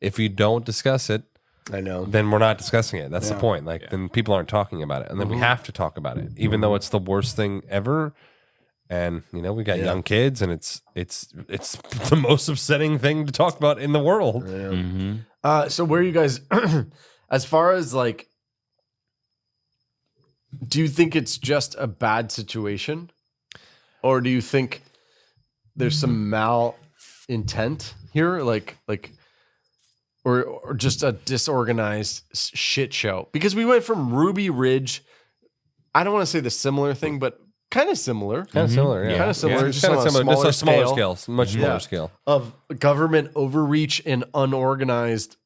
if you don't discuss it, I know. then we're not discussing it. That's the point. Like then people aren't talking about it, and then we have to talk about it, even though it's the worst thing ever. And you know, we got young kids, and it's the most upsetting thing to talk about in the world. Yeah. So where are you guys, as far as like, do you think it's just a bad situation, or do you think there's some malintent here, like? Or just a disorganized shit show? Because we went from Ruby Ridge, I don't want to say the similar thing, but kind of similar. Kind of similar, yeah. Kind of similar. Yeah. Just Kind of on a similar. Just a smaller scale. scale. Much smaller scale. Of government overreach and unorganized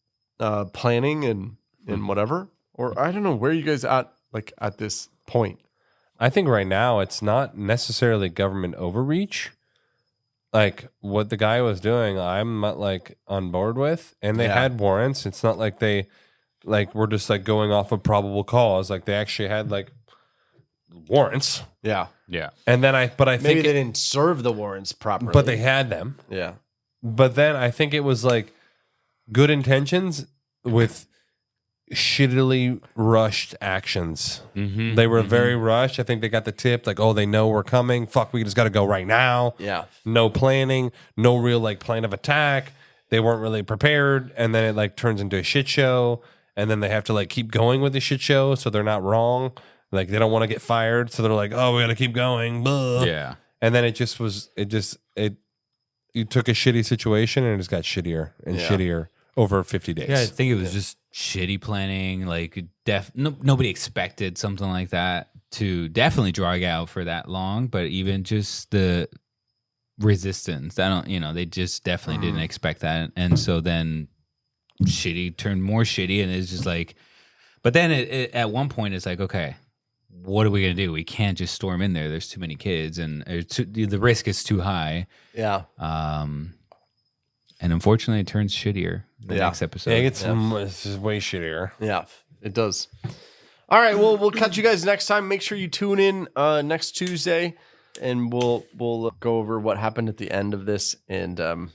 planning and whatever. Or I don't know, where are you guys at this point? I think right now it's not necessarily government overreach. Like what the guy was doing, I'm not like on board with, and they had warrants. It's not like they like were just like going off of probable cause. Like they actually had like warrants. Yeah. And then I Maybe think they didn't serve the warrants properly, but they had them. Yeah. But then I think it was like good intentions with shittily rushed actions. They were very rushed. I think they got the tip like, oh, they know we're coming. Fuck, we just got to go right now. Yeah. No planning, no real like plan of attack. They weren't really prepared, and then it like turns into a shit show, and then they have to like keep going with the shit show so they're not wrong. Like they don't want to get fired, so they're like, oh, we got to keep going. Blah. Yeah. And then you took a shitty situation and it just got shittier and shittier over 50 days. Yeah, I think it was just shitty planning. Like, nobody expected something like that to definitely drag out for that long. But even just the resistance, they just definitely didn't expect that. And so then shitty turned more shitty, and it's just like. But then at one point, it's like, okay, what are we gonna do? We can't just storm in there. There's too many kids, and the risk is too high. Yeah. And unfortunately, it turns shittier the next episode. Yeah, it's way shittier. Yeah, it does. All right, well, we'll catch you guys next time. Make sure you tune in next Tuesday, and we'll go over what happened at the end of this, and then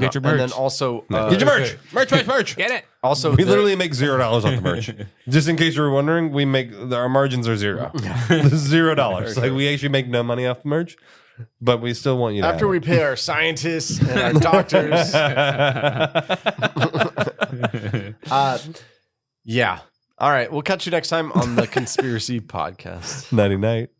get your merch. And then also Get your merch. Get it. Also, we literally make $0 off the merch. Just in case you were wondering, we make our margins are $0. $0. Like we actually make no money off the merch. But we still want you to after we pay our scientists and our doctors. Yeah. All right. We'll catch you next time on the Conspiracy Podcast. Nighty night.